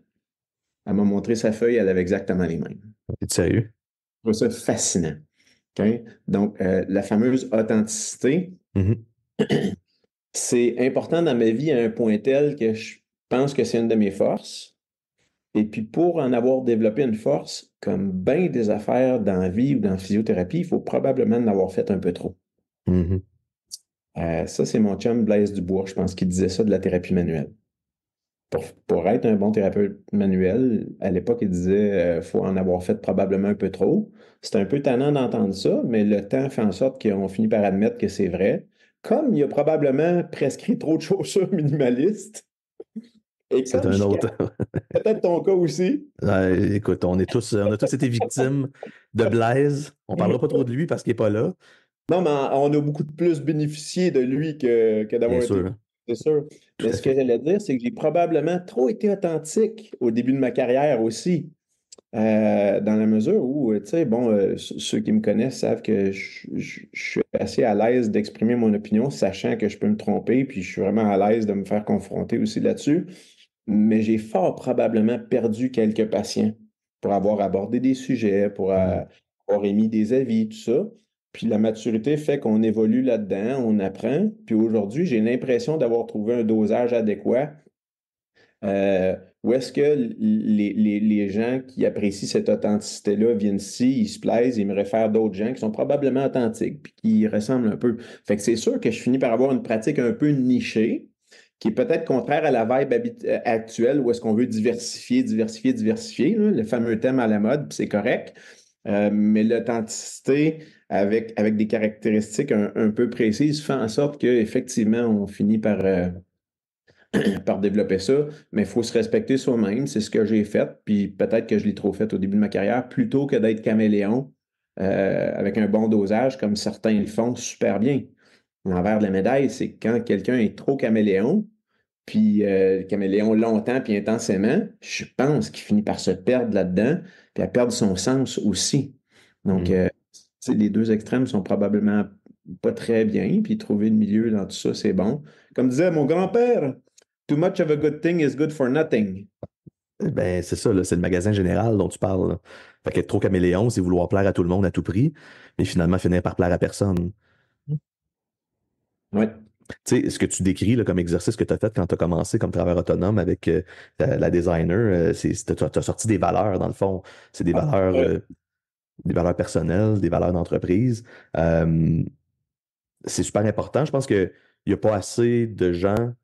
Elle m'a montré sa feuille, elle avait exactement les mêmes. Es-tu sérieux? Je trouve ça fascinant. OK? Donc, la fameuse authenticité, Mhm. c'est important dans ma vie à un point tel que je pense que c'est une de mes forces. Et puis, pour en avoir développé une force, comme bien des affaires dans la vie ou dans la physiothérapie, il faut probablement en avoir fait un peu trop. Mhm. Ça, c'est mon chum Blaise Dubois, je pense qu'il disait ça de la thérapie manuelle. Pour être un bon thérapeute manuel, à l'époque, il disait faut en avoir fait probablement un peu trop. C'est un peu tannant d'entendre ça, mais le temps fait en sorte qu'on finit par admettre que c'est vrai. Comme il a probablement prescrit trop de chaussures minimalistes, et C'est comme un je suis autre. peut-être ton cas aussi. Écoute, on a tous été victimes de Blaise. On parlera pas trop de lui parce qu'il est pas là. Non, mais on a beaucoup de plus bénéficié de lui que Bien d'avoir été. sûr, C'est sûr. tout Mais à ce que fait. j'allais dire, c'est que j'ai probablement trop été authentique au début de ma carrière aussi. Dans la mesure où, tu sais, bon, ceux qui me connaissent savent que je suis assez à l'aise d'exprimer mon opinion, sachant que je peux me tromper, puis je suis vraiment à l'aise de me faire confronter aussi là-dessus. Mais j'ai fort probablement perdu quelques patients pour avoir abordé des sujets, pour Mhm. avoir émis des avis, tout ça. Puis la maturité fait qu'on évolue là-dedans, on apprend. Puis aujourd'hui, j'ai l'impression d'avoir trouvé un dosage adéquat où est-ce que les gens qui apprécient cette authenticité-là viennent ici, ils se plaisent, ils me réfèrent d'autres gens qui sont probablement authentiques puis qui ressemblent un peu. Fait que c'est sûr que je finis par avoir une pratique un peu nichée, qui est peut-être contraire à la vibe actuelle où est-ce qu'on veut diversifier, diversifier, diversifier, là, le fameux thème à la mode, puis c'est correct. Mais l'authenticité avec des caractéristiques un peu précises fait en sorte qu'effectivement, on finit par développer ça, mais il faut se respecter soi-même. C'est ce que j'ai fait, puis peut-être que je l'ai trop fait au début de ma carrière, plutôt que d'être caméléon avec un bon dosage, comme certains le font super bien. L'envers de la médaille, c'est quand quelqu'un est trop caméléon, puis caméléon longtemps puis intensément, je pense qu'il finit par se perdre là-dedans, puis à perdre son sens aussi. Donc, Mhm. tu sais, les deux extrêmes sont probablement pas très bien, puis trouver le milieu dans tout ça, c'est bon. Comme disait mon grand-père, too much of a good thing is good for nothing. Ben, c'est ça, là, c'est le magasin général dont tu parles, là. Fait qu'être trop caméléon, c'est vouloir plaire à tout le monde à tout prix, mais finalement finir par plaire à personne. Oui. Tu sais, ce que tu décris là, comme exercice que tu as fait quand tu as commencé comme travailleur autonome avec la designer, tu as sorti des valeurs, dans le fond. C'est des valeurs personnelles, des valeurs d'entreprise. Euh, c'est super important. Je pense qu'il n'y a pas assez de gens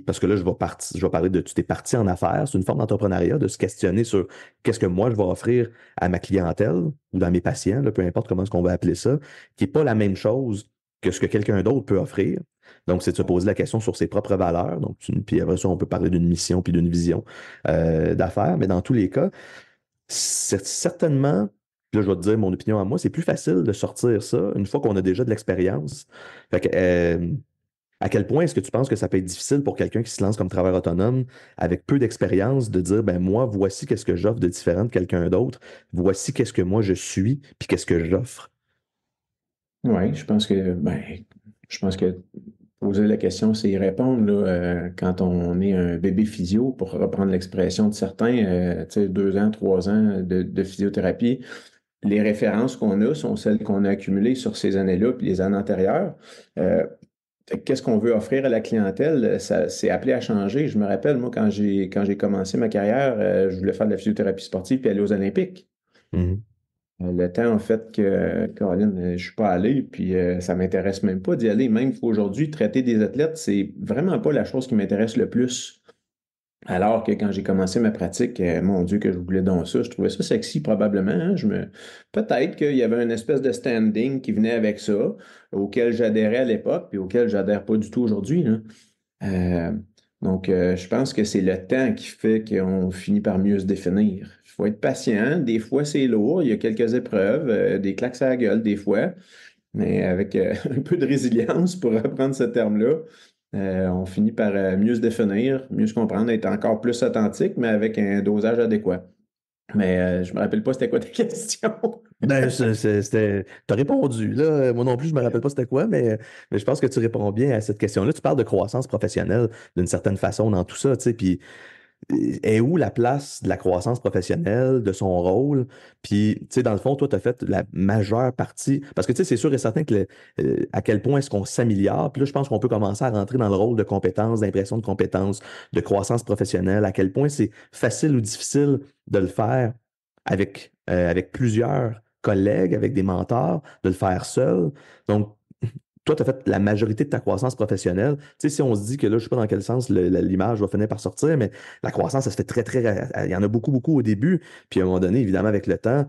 parce que là, je vais parler de, tu t'es parti en affaires, c'est une forme d'entrepreneuriat, de se questionner sur qu'est-ce que moi je vais offrir à ma clientèle ou dans mes patients, là, peu importe comment est-ce qu'on va appeler ça, qui n'est pas la même chose que ce que quelqu'un d'autre peut offrir. Donc, c'est de se poser la question sur ses propres valeurs. Donc, puis après ça, on peut parler d'une mission puis d'une vision d'affaires. Mais dans tous les cas, c'est certainement, puis là, je vais te dire mon opinion à moi, c'est plus facile de sortir ça une fois qu'on a déjà de l'expérience. Fait que, à quel point est-ce que tu penses que ça peut être difficile pour quelqu'un qui se lance comme travailleur autonome avec peu d'expérience de dire, ben moi, voici qu'est-ce que j'offre de différent de quelqu'un d'autre, voici qu'est-ce que moi je suis, puis qu'est-ce que j'offre. Oui, je pense que poser la question, c'est y répondre là, quand on est un bébé physio, pour reprendre l'expression de certains, tu sais, 2 ans, 3 ans de physiothérapie. Les références qu'on a sont celles qu'on a accumulées sur ces années-là puis les années antérieures. Euh, Qu'est-ce qu'on veut offrir à la clientèle? Ça, c'est appelé à changer. Je me rappelle, moi, quand j'ai commencé ma carrière, je voulais faire de la physiothérapie sportive puis aller aux Olympiques. Mhm. Le temps, en fait, que, Caroline, je suis pas allé, puis ça m'intéresse même pas d'y aller. Même aujourd'hui, traiter des athlètes, c'est vraiment pas la chose qui m'intéresse le plus. Alors que quand j'ai commencé ma pratique, mon Dieu, que je voulais donc ça. Je trouvais ça sexy, probablement, hein. Peut-être qu'il y avait une espèce de standing qui venait avec ça, auquel j'adhérais à l'époque, puis auquel j'adhère pas du tout aujourd'hui, là. Euh, donc, je pense que c'est le temps qui fait qu'on finit par mieux se définir. Il faut être patient. Des fois, c'est lourd. Il y a quelques épreuves, des claques à la gueule, des fois. Mais avec un peu de résilience, pour reprendre ce terme-là, on finit par mieux se définir, mieux se comprendre, être encore plus authentique, mais avec un dosage adéquat. Mais je me rappelle pas c'était quoi ta question. Ben, t'as répondu, là. Moi non plus, je me rappelle pas c'était quoi, mais je pense que tu réponds bien à cette question-là. Tu parles de croissance professionnelle d'une certaine façon dans tout ça, tu sais, puis est où la place de la croissance professionnelle, de son rôle? Puis, tu sais, dans le fond, toi, tu as fait la majeure partie. Parce que, tu sais, c'est sûr et certain que à quel point est-ce qu'on s'améliore. Puis là, je pense qu'on peut commencer à rentrer dans le rôle de compétences, d'impression de compétences, de croissance professionnelle. À quel point c'est facile ou difficile de le faire avec plusieurs collègues, avec des mentors, de le faire seul. Donc, toi, tu as fait la majorité de ta croissance professionnelle. Tu sais, si on se dit que là, je sais pas dans quel sens l'image va finir par sortir, mais la croissance, ça se fait très, très. Il y en a beaucoup, beaucoup au début. Puis à un moment donné, évidemment, avec le temps,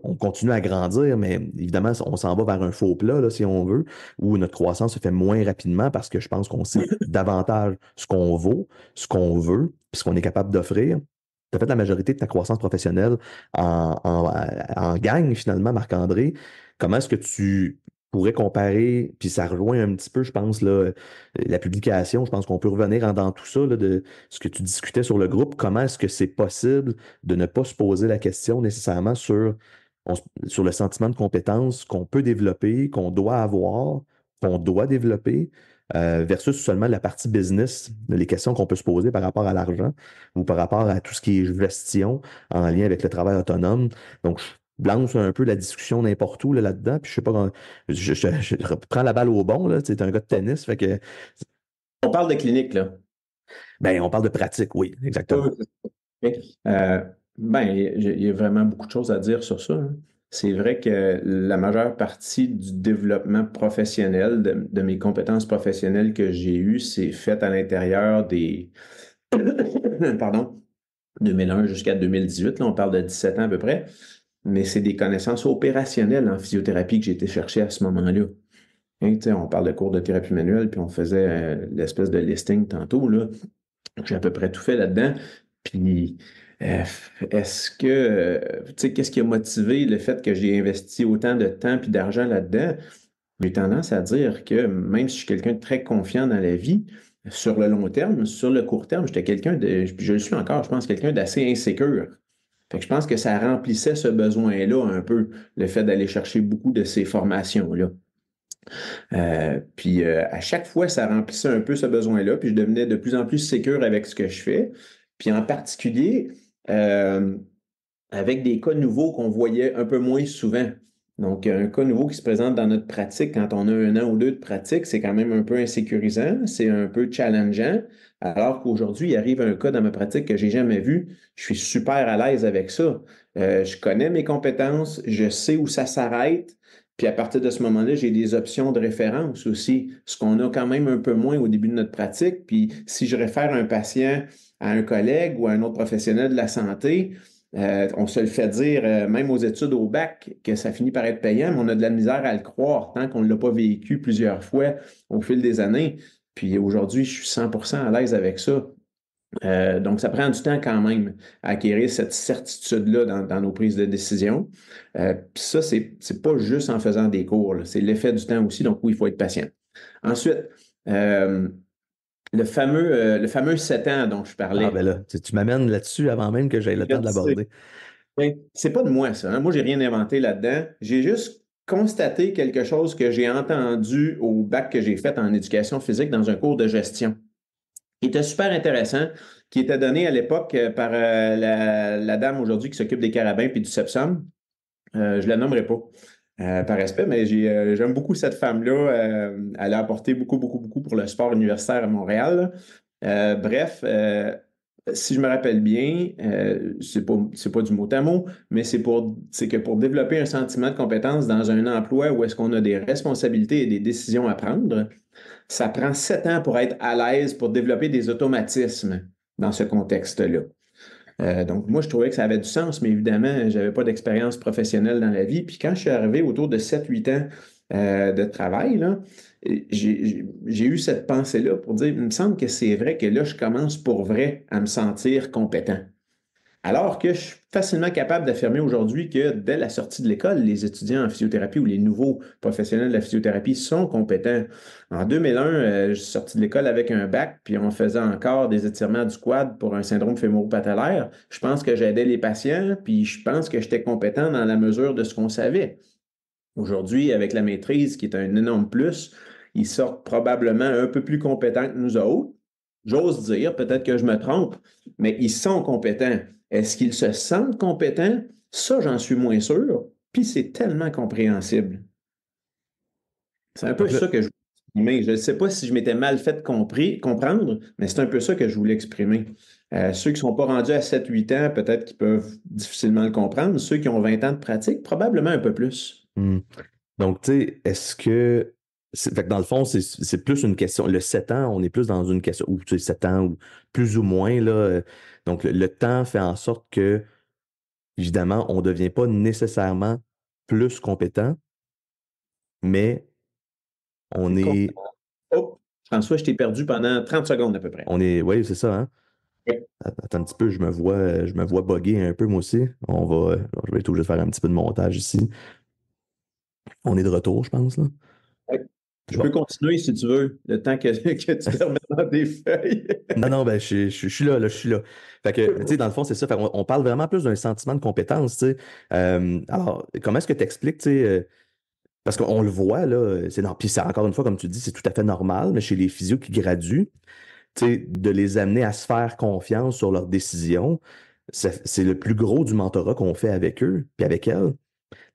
on continue à grandir, mais évidemment, on s'en va vers un faux plat, là, si on veut, où notre croissance se fait moins rapidement parce que je pense qu'on sait davantage ce qu'on vaut, ce qu'on veut, puis ce qu'on est capable d'offrir. Tu as fait la majorité de ta croissance professionnelle en gang, finalement, Marc-André. Comment est-ce que tu pourrais comparer, puis ça rejoint un petit peu, je pense, là, la publication, je pense qu'on peut revenir dans tout ça, là, de ce que tu discutais sur le groupe, comment est-ce que c'est possible de ne pas se poser la question nécessairement sur le sentiment de compétence qu'on peut développer, qu'on doit avoir, qu'on doit développer, versus seulement la partie business, les questions qu'on peut se poser par rapport à l'argent ou par rapport à tout ce qui est gestion en lien avec le travail autonome. Donc, je lance un peu la discussion n'importe où là-dedans, puis je sais pas, je reprends la balle au bon, là, tu es un gars de tennis, fait que, On parle de clinique, là. ben, on parle de pratique, oui, exactement. Oui. Il y a vraiment beaucoup de choses à dire sur ça, hein. C'est vrai que la majeure partie du développement professionnel, de mes compétences professionnelles que j'ai eues, c'est fait à l'intérieur des, pardon, 2001 jusqu'à 2018. Là, on parle de 17 ans à peu près. Mais c'est des connaissances opérationnelles en physiothérapie que j'ai été chercher à ce moment-là. Hein, tu sais, on parle de cours de thérapie manuelle, puis on faisait l'espèce de listing tantôt, là. J'ai à peu près tout fait là-dedans. Puis, euh, est-ce que, tu sais, qu'est-ce qui a motivé le fait que j'ai investi autant de temps puis d'argent là-dedans? J'ai tendance à dire que même si je suis quelqu'un de très confiant dans la vie, sur le long terme, sur le court terme, j'étais quelqu'un de, puis je le suis encore, je pense, quelqu'un d'assez insécure. Fait que je pense que ça remplissait ce besoin-là un peu, le fait d'aller chercher beaucoup de ces formations-là. Puis à chaque fois, ça remplissait un peu ce besoin-là, puis je devenais de plus en plus sécure avec ce que je fais. Puis en particulier, euh, avec des cas nouveaux qu'on voyait un peu moins souvent. Donc, un cas nouveau qui se présente dans notre pratique quand on a 1 an ou 2 de pratique, c'est quand même un peu insécurisant, c'est un peu challengeant. Alors qu'aujourd'hui, il arrive un cas dans ma pratique que j'ai jamais vu. Je suis super à l'aise avec ça. Je connais mes compétences, je sais où ça s'arrête. Puis à partir de ce moment-là, j'ai des options de référence aussi, ce qu'on a quand même un peu moins au début de notre pratique. Puis si je réfère un patient à un collègue ou à un autre professionnel de la santé, on se le fait dire, même aux études au bac, que ça finit par être payant, mais on a de la misère à le croire tant qu'on ne l'a pas vécu plusieurs fois au fil des années. Puis aujourd'hui, je suis 100% à l'aise avec ça. Donc, ça prend du temps quand même à acquérir cette certitude-là dans nos prises de décision. Puis ça, c'est pas juste en faisant des cours, là. C'est l'effet du temps aussi. Donc, oui, il faut être patient. Ensuite, euh, le fameux 7 ans dont je Ah ben parlais. là, tu m'amènes là-dessus avant même que j'aie le temps de l'aborder. Ben, c'est pas de moi, ça, hein. Moi, j'ai rien inventé là-dedans. J'ai juste constaté quelque chose que j'ai entendu au bac que j'ai fait en éducation physique dans un cours de gestion, qui était super intéressant, qui était donné à l'époque par la dame aujourd'hui qui s'occupe des carabins puis du CEPSOM. Je la nommerai pas par respect, mais j'aime beaucoup cette femme-là. Elle a apporté beaucoup, beaucoup, beaucoup pour le sport universitaire à Montréal. Bref, si je me rappelle bien, c'est pas du mot à mot, mais c'est que pour développer un sentiment de compétence dans un emploi où est-ce qu'on a des responsabilités et des décisions à prendre, ça prend 7 ans pour être à l'aise, pour développer des automatismes dans ce contexte-là. Donc, moi, je trouvais que ça avait du sens, mais évidemment, je n'avais pas d'expérience professionnelle dans la vie. Puis quand je suis arrivé autour de 7 8 ans de travail, là, j'ai eu cette pensée-là pour dire, il me semble que c'est vrai que là, je commence pour vrai à me sentir compétent. Alors que je suis facilement capable d'affirmer aujourd'hui que dès la sortie de l'école, les étudiants en physiothérapie ou les nouveaux professionnels de la physiothérapie sont compétents. En 2001, je suis sorti de l'école avec un bac, puis on faisait encore des étirements du quad pour un syndrome fémoro-patellaire. Je pense que j'aidais les patients, puis je pense que j'étais compétent dans la mesure de ce qu'on savait. Aujourd'hui, avec la maîtrise, qui est un énorme plus, ils sortent probablement un peu plus compétents que nous autres. J'ose dire, peut-être que je me trompe, mais ils sont compétents. Est-ce qu'ils se sentent compétents? Ça, j'en suis moins sûr. Puis c'est tellement compréhensible. C'est un peu Donc là, ça que je voulais exprimer. Je ne sais pas si je m'étais mal fait comprendre, mais c'est un peu ça que je voulais exprimer. Ceux qui ne sont pas rendus à 7 8 ans, peut-être qu'ils peuvent difficilement le comprendre. Ceux qui ont 20 ans de pratique, probablement un peu plus. hmm. Donc, tu sais, est-ce que. Fait que dans le fond, c'est plus une question. Le 7 ans, on est plus dans une question. Ou tu sais, 7 ans, ou plus ou moins, là. Donc, le temps fait en sorte que, évidemment, on ne devient pas nécessairement plus compétent, mais on est. Oh, François, je t'ai perdu pendant 30 secondes à peu près. Oui, c'est ça, hein? Oui. Attends un petit peu, je me vois bugger un peu, moi aussi. Je vais être obligé de faire un petit peu de montage ici. On est de retour, je pense, là. Oui. Je peux Bon. continuer si tu veux, le temps que, que tu permets dans des feuilles. Non, non, ben, je suis là, je suis là. Fait que, tu sais, dans le fond, c'est ça. Fait on parle vraiment plus d'un sentiment de compétence, tu sais. Alors, comment est-ce que tu expliques, tu sais, parce qu'on le voit, là, puis c'est encore une fois, comme tu dis, c'est tout à fait normal, mais chez les physios qui graduent, tu sais, de les amener à se faire confiance sur leurs décisions, c'est le plus gros du mentorat qu'on fait avec eux, puis avec elles.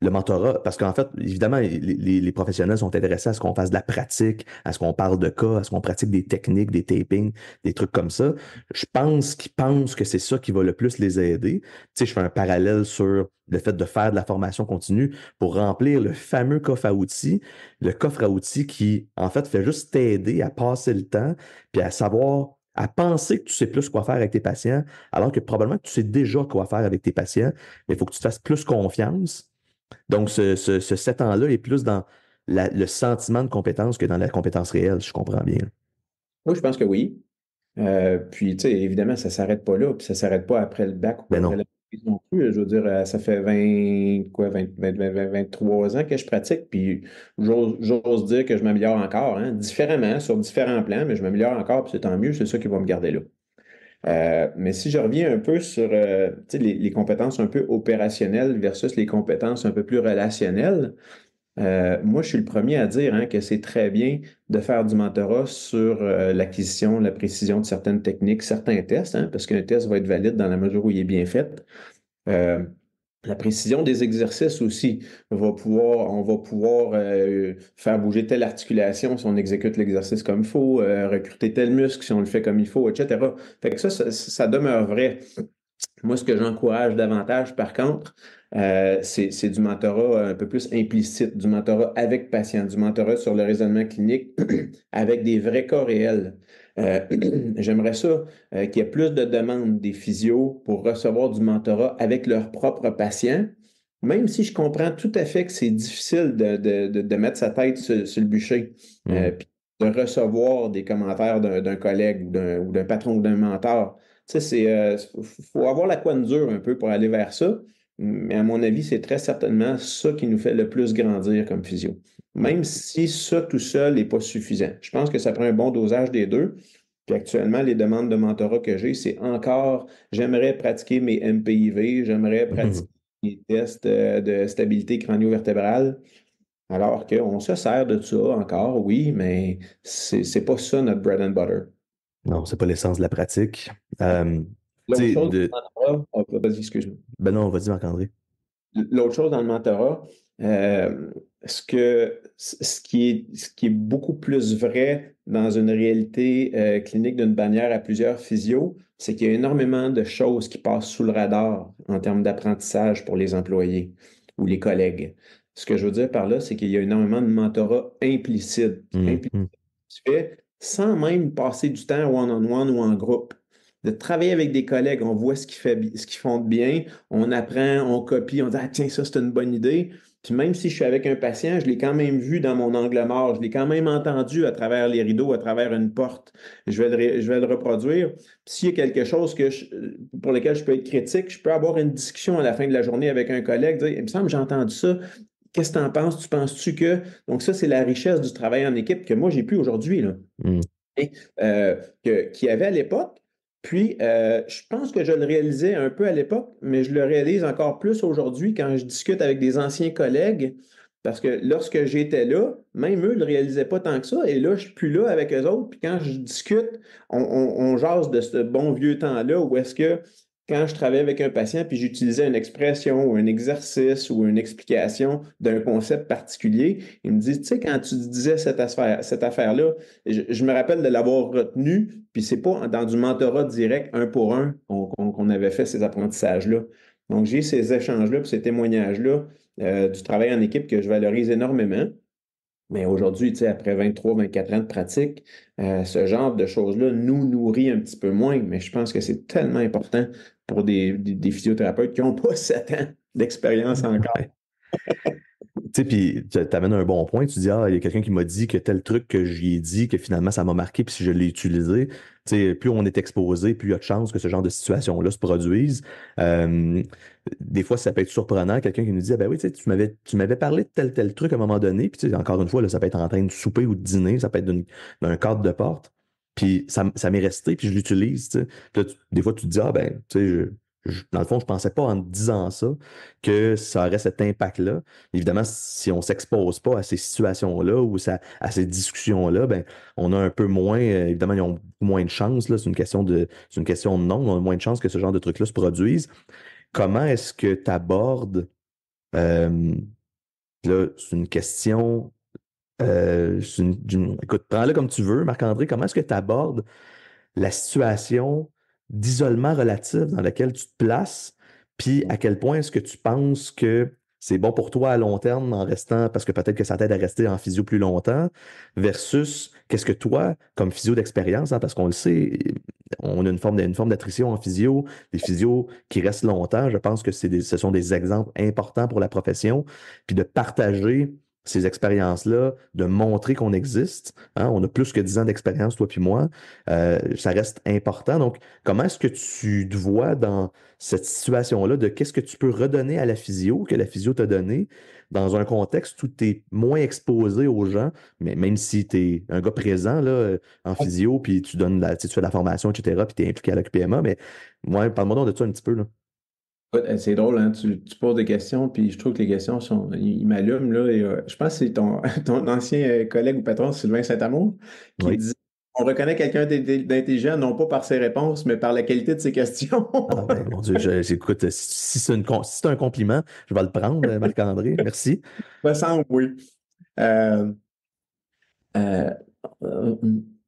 Le mentorat, parce qu'en fait, évidemment, les professionnels sont intéressés à ce qu'on fasse de la pratique, à ce qu'on parle de cas, à ce qu'on pratique des techniques, des tapings, des trucs comme ça. Je pense qu'ils pensent que c'est ça qui va le plus les aider. Tu sais, je fais un parallèle sur le fait de faire de la formation continue pour remplir le fameux coffre à outils, le coffre à outils qui, en fait, fait juste t'aider à passer le temps, puis à savoir, à penser que tu sais plus quoi faire avec tes patients, alors que probablement que tu sais déjà quoi faire avec tes patients, mais il faut que tu te fasses plus confiance. Donc, ce 7 ans-là est plus dans le sentiment de compétence que dans la compétence réelle, si je comprends bien. Moi, je pense que oui. Puis, tu sais, évidemment, ça ne s'arrête pas là, puis ça ne s'arrête pas après le bac ou Ben après non. la maîtrise non plus. Je veux dire, ça fait 23 ans que je pratique, puis j'ose dire que je m'améliore encore, hein, différemment, sur différents plans, mais je m'améliore encore, puis c'est tant mieux, c'est ça qui va me garder là. Mais si je reviens un peu sur tu sais, les compétences un peu opérationnelles versus les compétences un peu plus relationnelles, moi, je suis le premier à dire hein, que c'est très bien de faire du mentorat sur l'acquisition, la précision de certaines techniques, certains tests, hein, parce qu'un test va être valide dans la mesure où il est bien fait. Euh, la précision des exercices aussi on va pouvoir faire bouger telle articulation si on exécute l'exercice comme il faut, recruter tel muscle si on le fait comme il faut, etc. Fait que ça demeure vrai. Moi, ce que j'encourage davantage, par contre, c'est du mentorat un peu plus implicite, du mentorat avec patient, du mentorat sur le raisonnement clinique avec des vrais cas réels. Euh, J'aimerais ça qu'il y ait plus de demandes des physios pour recevoir du mentorat avec leurs propres patients, même si je comprends tout à fait que c'est difficile de mettre sa tête sur le bûcher, Mm. puis de recevoir des commentaires d'un collègue ou d'un patron ou d'un mentor. Tu sais, faut avoir la couenne dure un peu pour aller vers ça. Mais à mon avis, c'est très certainement ça qui nous fait le plus grandir comme physio. Même si ça tout seul n'est pas suffisant. Je pense que ça prend un bon dosage des deux. Puis actuellement, les demandes de mentorat que j'ai, c'est encore, j'aimerais pratiquer mes MPIV, j'aimerais pratiquer mes tests de stabilité crânio-vertébrale, alors qu'on se sert de ça encore, oui, mais c'est pas ça notre bread and butter. Non, c'est pas l'essence de la pratique. Tu L'autre sais, chose, vas-y, excuse-moi. ben non, vas-y, Marc-André. L'autre chose dans le mentorat, ce qui est beaucoup plus vrai dans une réalité clinique d'une bannière à plusieurs physios, c'est qu'il y a énormément de choses qui passent sous le radar en termes d'apprentissage pour les employés ou les collègues. Ce que je veux dire par là, c'est qu'il y a énormément de mentorat implicite. Mm, Implicite, mm. tu fais sans même passer du temps one-on-one ou en groupe. De travailler avec des collègues, on voit ce qu'ils font de bien, on apprend, on copie, on dit ah, tiens, ça c'est une bonne idée. Puis même si je suis avec un patient, je l'ai quand même vu dans mon angle mort, je l'ai quand même entendu à travers les rideaux, à travers une porte. Je vais le reproduire. Puis s'il y a quelque chose pour lequel je peux être critique, je peux avoir une discussion à la fin de la journée avec un collègue, dire, il me semble que j'ai entendu ça. Qu'est-ce que tu en penses? Tu penses-tu que... Donc ça, c'est la richesse du travail en équipe que moi, j'ai plus aujourd'hui, là. Mm. Et, qu'il y avait à l'époque. Puis, je pense que je le réalisais un peu à l'époque, mais je le réalise encore plus aujourd'hui quand je discute avec des anciens collègues, parce que lorsque j'étais là, même eux ne le réalisaient pas tant que ça, et là, je suis plus là avec eux autres, puis quand je discute, on jase de ce bon vieux temps-là, où est-ce que quand je travaillais avec un patient, puis j'utilisais une expression ou un exercice ou une explication d'un concept particulier, il me dit, tu sais, quand tu disais cette affaire-là, je me rappelle de l'avoir retenu, puis c'est pas dans du mentorat direct, un pour un, qu'on avait fait ces apprentissages-là. Donc, j'ai ces échanges-là, puis ces témoignages-là du travail en équipe que je valorise énormément. Mais aujourd'hui, tu sais, après 23, 24 ans de pratique, ce genre de choses-là nous nourrit un petit peu moins, mais je pense que c'est tellement important pour des physiothérapeutes qui n'ont pas 7 ans d'expérience encore. Ouais. Tu sais, puis tu amènes un bon point. Tu dis, ah, il y a quelqu'un qui m'a dit que tel truc que j'y ai dit, que finalement ça m'a marqué, puis si je l'ai utilisé, tu sais, plus on est exposé, plus il y a de chances que ce genre de situation-là se produise. Des fois, ça peut être surprenant, quelqu'un qui nous dit, ah, ben oui, tu sais, tu m'avais parlé de tel truc à un moment donné, puis tu sais, encore une fois, là, ça peut être en train de souper ou de dîner, ça peut être d'un cadre de porte, puis ça m'est resté, puis je l'utilise, tu sais. Puis là, des fois, tu te dis, ah, ben, tu sais, dans le fond, je pensais pas en te disant ça que ça aurait cet impact-là. Évidemment, si on s'expose pas à ces situations-là ou à ces discussions-là, ben, on a un peu moins, évidemment, ils ont beaucoup moins de chances, là, c'est une question de nombre, on a moins de chances que ce genre de truc-là se produise. Comment est-ce que tu abordes, là, c'est une question, écoute, prends-le comme tu veux, Marc-André, comment est-ce que tu abordes la situation d'isolement relatif dans laquelle tu te places, puis à quel point est-ce que tu penses que c'est bon pour toi à long terme en restant, parce que peut-être que ça t'aide à rester en physio plus longtemps, versus qu'est-ce que toi, comme physio d'expérience, hein, parce qu'on le sait, on a une forme d'attrition en physio, des physios qui restent longtemps, je pense que ce sont des exemples importants pour la profession, puis de partager ces expériences-là, de montrer qu'on existe. Hein, on a plus que 10 ans d'expérience, toi puis moi. Ça reste important. Donc, comment est-ce que tu te vois dans cette situation-là de qu'est-ce que tu peux redonner à la physio, que la physio t'a donné, dans un contexte où tu es moins exposé aux gens, mais même si tu es un gars présent là, en physio, puis tu donnes tu fais de la formation, etc., puis tu es impliqué à la QPMA, mais ouais, parle-moi donc de ça un petit peu, là. Ouais, c'est drôle, hein? Tu poses des questions, puis je trouve que les questions ils m'allument, là. Et, je pense que c'est ton ancien collègue ou patron, Sylvain Saint-Amour, qui Oui. dit on reconnaît quelqu'un d'intelligent non pas par ses réponses, mais par la qualité de ses questions. Ah ben, mon Dieu, j'écoute, si c'est un compliment, je vais le prendre, Marc-André. Merci. Me semble, oui. Euh, euh, euh,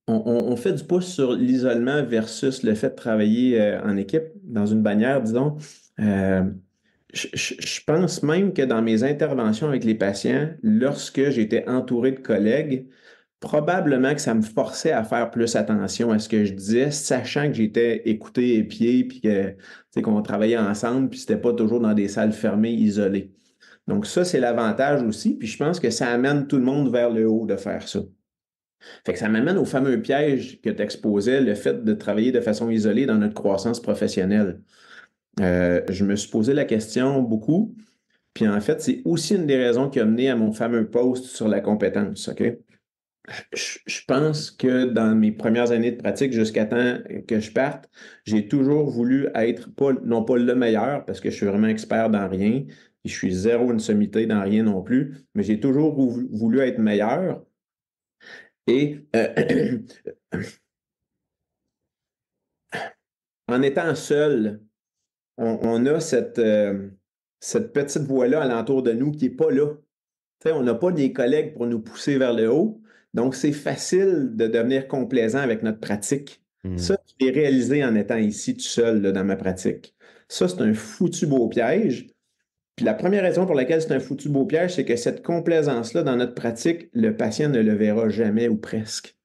on fait du pouce sur l'isolement versus le fait de travailler en équipe, dans une bannière, disons. Euh, je pense même que dans mes interventions avec les patients, lorsque j'étais entouré de collègues, probablement que ça me forçait à faire plus attention à ce que je disais, sachant que j'étais écouté et pied, puis que, tu sais, qu'on travaillait ensemble, puis c'était pas toujours dans des salles fermées, isolées. Donc ça, c'est l'avantage aussi, puis je pense que ça amène tout le monde vers le haut de faire ça. Fait que ça m'amène au fameux piège que tu exposais, le fait de travailler de façon isolée dans notre croissance professionnelle. Je me suis posé la question beaucoup, puis en fait, c'est aussi une des raisons qui a mené à mon fameux post sur la compétence, OK? Je pense que dans mes premières années de pratique, jusqu'à temps que je parte, j'ai toujours voulu être, pas, non pas le meilleur, parce que je suis vraiment expert dans rien, et je suis zéro une sommité dans rien non plus, mais j'ai toujours voulu être meilleur. Et en étant seul, on a cette petite voix-là alentour de nous qui n'est pas là. Tu sais, on n'a pas des collègues pour nous pousser vers le haut. Donc, c'est facile de devenir complaisant avec notre pratique. Hmm. Ça, je l'ai réalisé en étant ici tout seul là, dans ma pratique. Ça, c'est un foutu beau piège. Puis la première raison pour laquelle c'est un foutu beau piège, c'est que cette complaisance-là, dans notre pratique, le patient ne le verra jamais ou presque.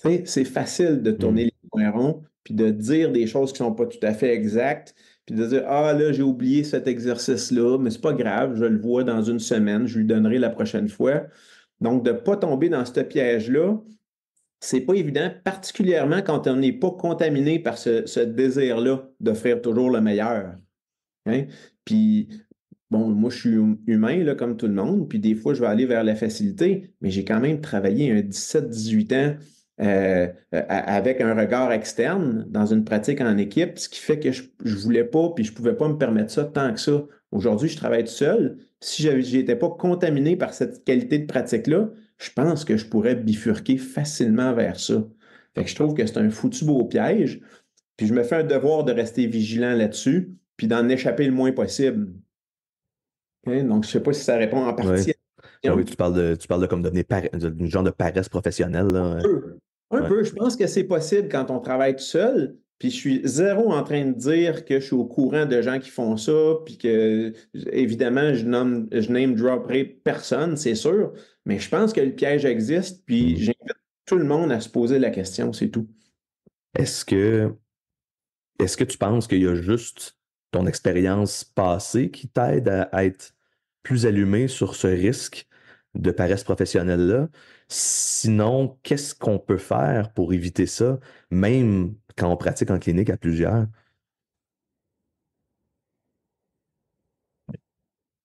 Tu sais, c'est facile de tourner Hmm. les points ronds, puis de dire des choses qui ne sont pas tout à fait exactes, puis de dire, ah là, j'ai oublié cet exercice-là, mais c'est pas grave, je le vois dans une semaine, je lui donnerai la prochaine fois. Donc, de ne pas tomber dans ce piège-là, c'est pas évident, particulièrement quand on n'est pas contaminé par ce désir-là d'offrir toujours le meilleur. Hein? Puis, bon, moi, je suis humain, là, comme tout le monde, puis des fois, je vais aller vers la facilité, mais j'ai quand même travaillé un 17-18 ans avec un regard externe dans une pratique en équipe, ce qui fait que je ne voulais pas, puis je ne pouvais pas me permettre ça tant que ça. Aujourd'hui, je travaille tout seul. Si je n'étais pas contaminé par cette qualité de pratique-là, je pense que je pourrais bifurquer facilement vers ça. Fait que je trouve que c'est un foutu beau piège, puis je me fais un devoir de rester vigilant là-dessus, puis d'en échapper le moins possible. Hein? Donc, je ne sais pas si ça répond en Ouais. partie à la Ah oui, question. tu parles de comme devenir d'une genre de paresse professionnelle, là. Peu. Un Ouais. peu. Je pense que c'est possible quand on travaille tout seul. Puis je suis zéro en train de dire que je suis au courant de gens qui font ça, puis que, évidemment, je name dropperai personne, c'est sûr. Mais je pense que le piège existe, puis Hmm. j'invite tout le monde à se poser la question, c'est tout. Est-ce que, est-ce que tu penses qu'il y a juste ton expérience passée qui t'aide à être plus allumé sur ce risque de paresse professionnelle-là? Sinon, qu'est-ce qu'on peut faire pour éviter ça, même quand on pratique en clinique à plusieurs?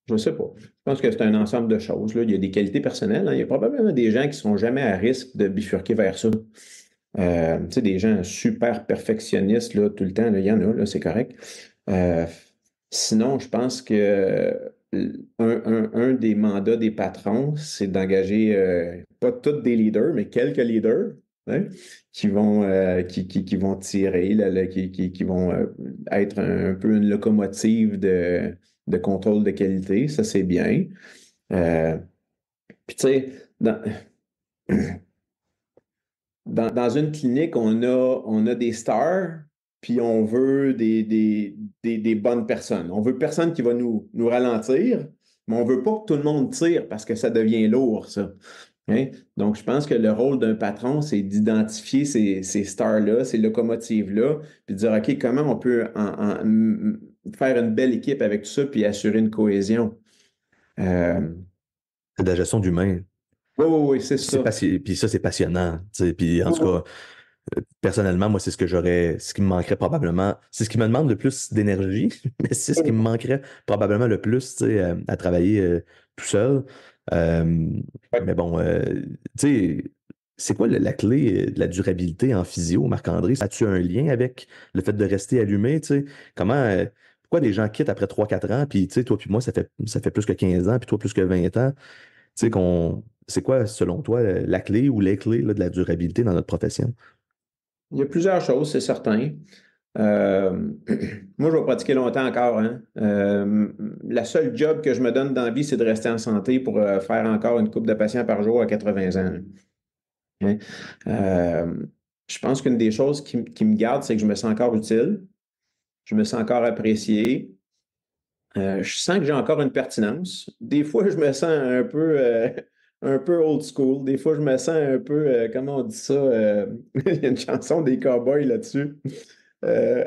Je ne sais pas. Je pense que c'est un ensemble de choses, là. Il y a des qualités personnelles, hein. Il y a probablement des gens qui ne sont jamais à risque de bifurquer vers ça. Tu sais, des gens super perfectionnistes, là, tout le temps, là, il y en a, là, c'est correct. Euh, Sinon, je pense que un des mandats des patrons, c'est d'engager pas tous des leaders, mais quelques leaders, hein, qui vont tirer, là, qui vont être un peu une locomotive de contrôle de qualité. Ça, c'est bien. Euh, Puis, tu sais, dans une clinique, on a des stars, puis on veut des bonnes personnes. On veut personne qui va nous ralentir, mais on veut pas que tout le monde tire parce que ça devient lourd, ça. Hein? Donc, je pense que le rôle d'un patron, c'est d'identifier ces stars-là, ces locomotives-là, puis de dire, OK, comment on peut faire une belle équipe avec tout ça, puis assurer une cohésion. Euh, C'est de la gestion d'humain. Oui, oui, oui, c'est ça. Puis ça, c'est passionnant. Tu sais. Puis en Oui, tout oui. cas, personnellement, moi, c'est ce qui me manquerait probablement. C'est ce qui me demande le plus d'énergie, mais c'est ce qui me manquerait probablement le plus, tu sais, à travailler tout seul. Euh, mais bon, tu sais, c'est quoi la clé de la durabilité en physio, Marc-André? As-tu un lien avec le fait de rester allumé, tu sais? Comment, pourquoi les gens quittent après 3 4 ans, puis tu sais, toi puis moi, ça fait plus que 15 ans, puis toi plus que 20 ans. Tu sais, c'est quoi, selon toi, la clé ou les clés là, de la durabilité dans notre profession? Il y a plusieurs choses, c'est certain. Euh, Moi, je vais pratiquer longtemps encore, hein. La seule job que je me donne dans la vie, c'est de rester en santé pour faire encore une coupe de patients par jour à 80 ans. Hein. Euh, je pense qu'une des choses qui me garde, c'est que je me sens encore utile, je me sens encore apprécié. Je sens que j'ai encore une pertinence. Des fois, je me sens un peu old school. Des fois, je me sens un peu, comment on dit ça? Il y a une chanson des Cowboys là-dessus.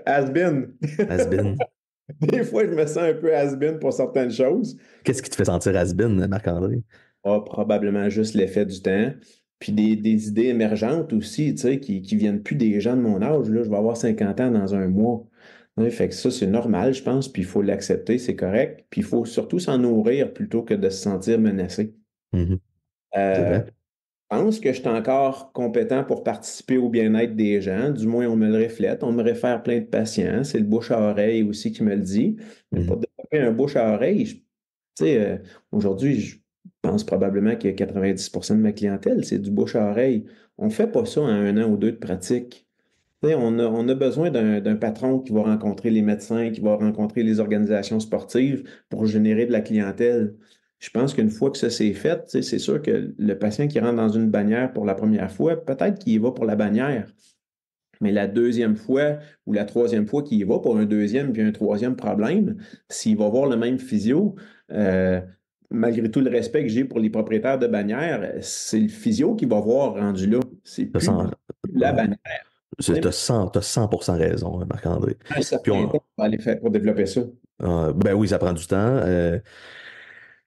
Has-been. Has been. Des fois, je me sens un peu has-been pour certaines choses. Qu'est-ce qui te fait sentir has been, Marc-André? Ah, probablement juste l'effet du temps. Puis des idées émergentes aussi, tu sais, qui viennent plus des gens de mon âge. Là, je vais avoir 50 ans dans un mois. Ouais, fait que ça, c'est normal, je pense, puis il faut l'accepter, c'est correct. Puis il faut surtout s'en nourrir plutôt que de se sentir menacé. Mhm. C'est Euh, vrai? je pense que je suis encore compétent pour participer au bien-être des gens. Du moins, on me le reflète. On me réfère plein de patients. C'est le bouche à oreille aussi qui me le dit. Mais Mhm. pour développer un bouche à oreille, tu sais, aujourd'hui, je pense probablement que 90% de ma clientèle, c'est du bouche à oreille. On ne fait pas ça en 1 an ou 2 de pratique. Tu sais, on a besoin d'un patron qui va rencontrer les médecins, qui va rencontrer les organisations sportives pour générer de la clientèle. Je pense qu'une fois que ça s'est fait, tu sais, c'est sûr que le patient qui rentre dans une bannière pour la première fois, peut-être qu'il y va pour la bannière. Mais la deuxième fois ou la troisième fois qu'il y va pour un deuxième puis un troisième problème, s'il va voir le même physio, euh, malgré tout le respect que j'ai pour les propriétaires de bannières, c'est le physio qui va voir rendu là. C'est T'as plus 100, la ouais. bannière. T'as 100% raison, hein, Marc-André. Un Puis certain temps pour aller faire pour développer ça. ben oui, ça prend du temps.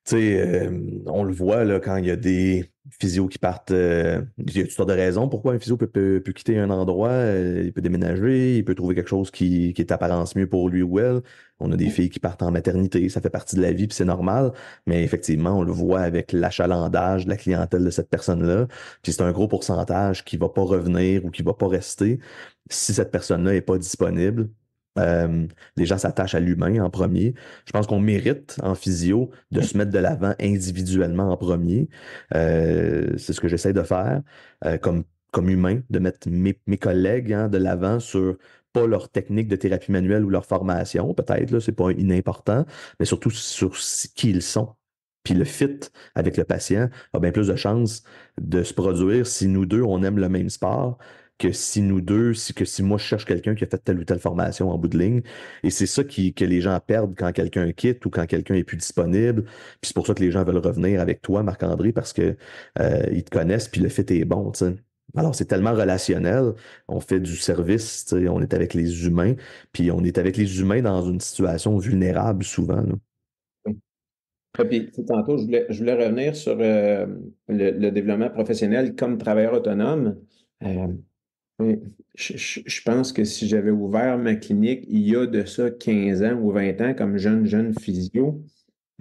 Tu sais, on le voit là, quand il y a des physios qui partent. Il y a toutes sortes de raisons pourquoi un physio peut quitter un endroit. Il peut déménager, il peut trouver quelque chose qui est apparence mieux pour lui ou elle. On a des filles qui partent en maternité, ça fait partie de la vie, puis c'est normal. Mais effectivement, on le voit avec l'achalandage de la clientèle de cette personne-là. Puis c'est un gros pourcentage qui va pas revenir ou qui va pas rester si cette personne-là est pas disponible. Euh, les gens s'attachent à l'humain en premier. Je pense qu'on mérite en physio de se mettre de l'avant individuellement en premier. C'est ce que j'essaie de faire comme humain, de mettre mes collègues hein, de l'avant sur pas leur technique de thérapie manuelle ou leur formation, peut-être, là, c'est pas inimportant, mais surtout sur qui ils sont. Puis le fit avec le patient a bien plus de chances de se produire si nous deux, on aime le même sport que si nous deux, si moi je cherche quelqu'un qui a fait telle ou telle formation en bout de ligne. Et c'est ça que les gens perdent quand quelqu'un quitte ou quand quelqu'un est plus disponible. Puis c'est pour ça que les gens veulent revenir avec toi, Marc-André, parce que ils te connaissent, puis le fit est bon, tu sais. Alors, c'est tellement relationnel. On fait du service, tu sais, on est avec les humains, puis on est avec les humains dans une situation vulnérable souvent, là. Puis, tu sais, tantôt, je voulais revenir sur le développement professionnel comme travailleur autonome. Euh, oui, je pense que si j'avais ouvert ma clinique il y a de ça 15 ans ou 20 ans comme jeune physio,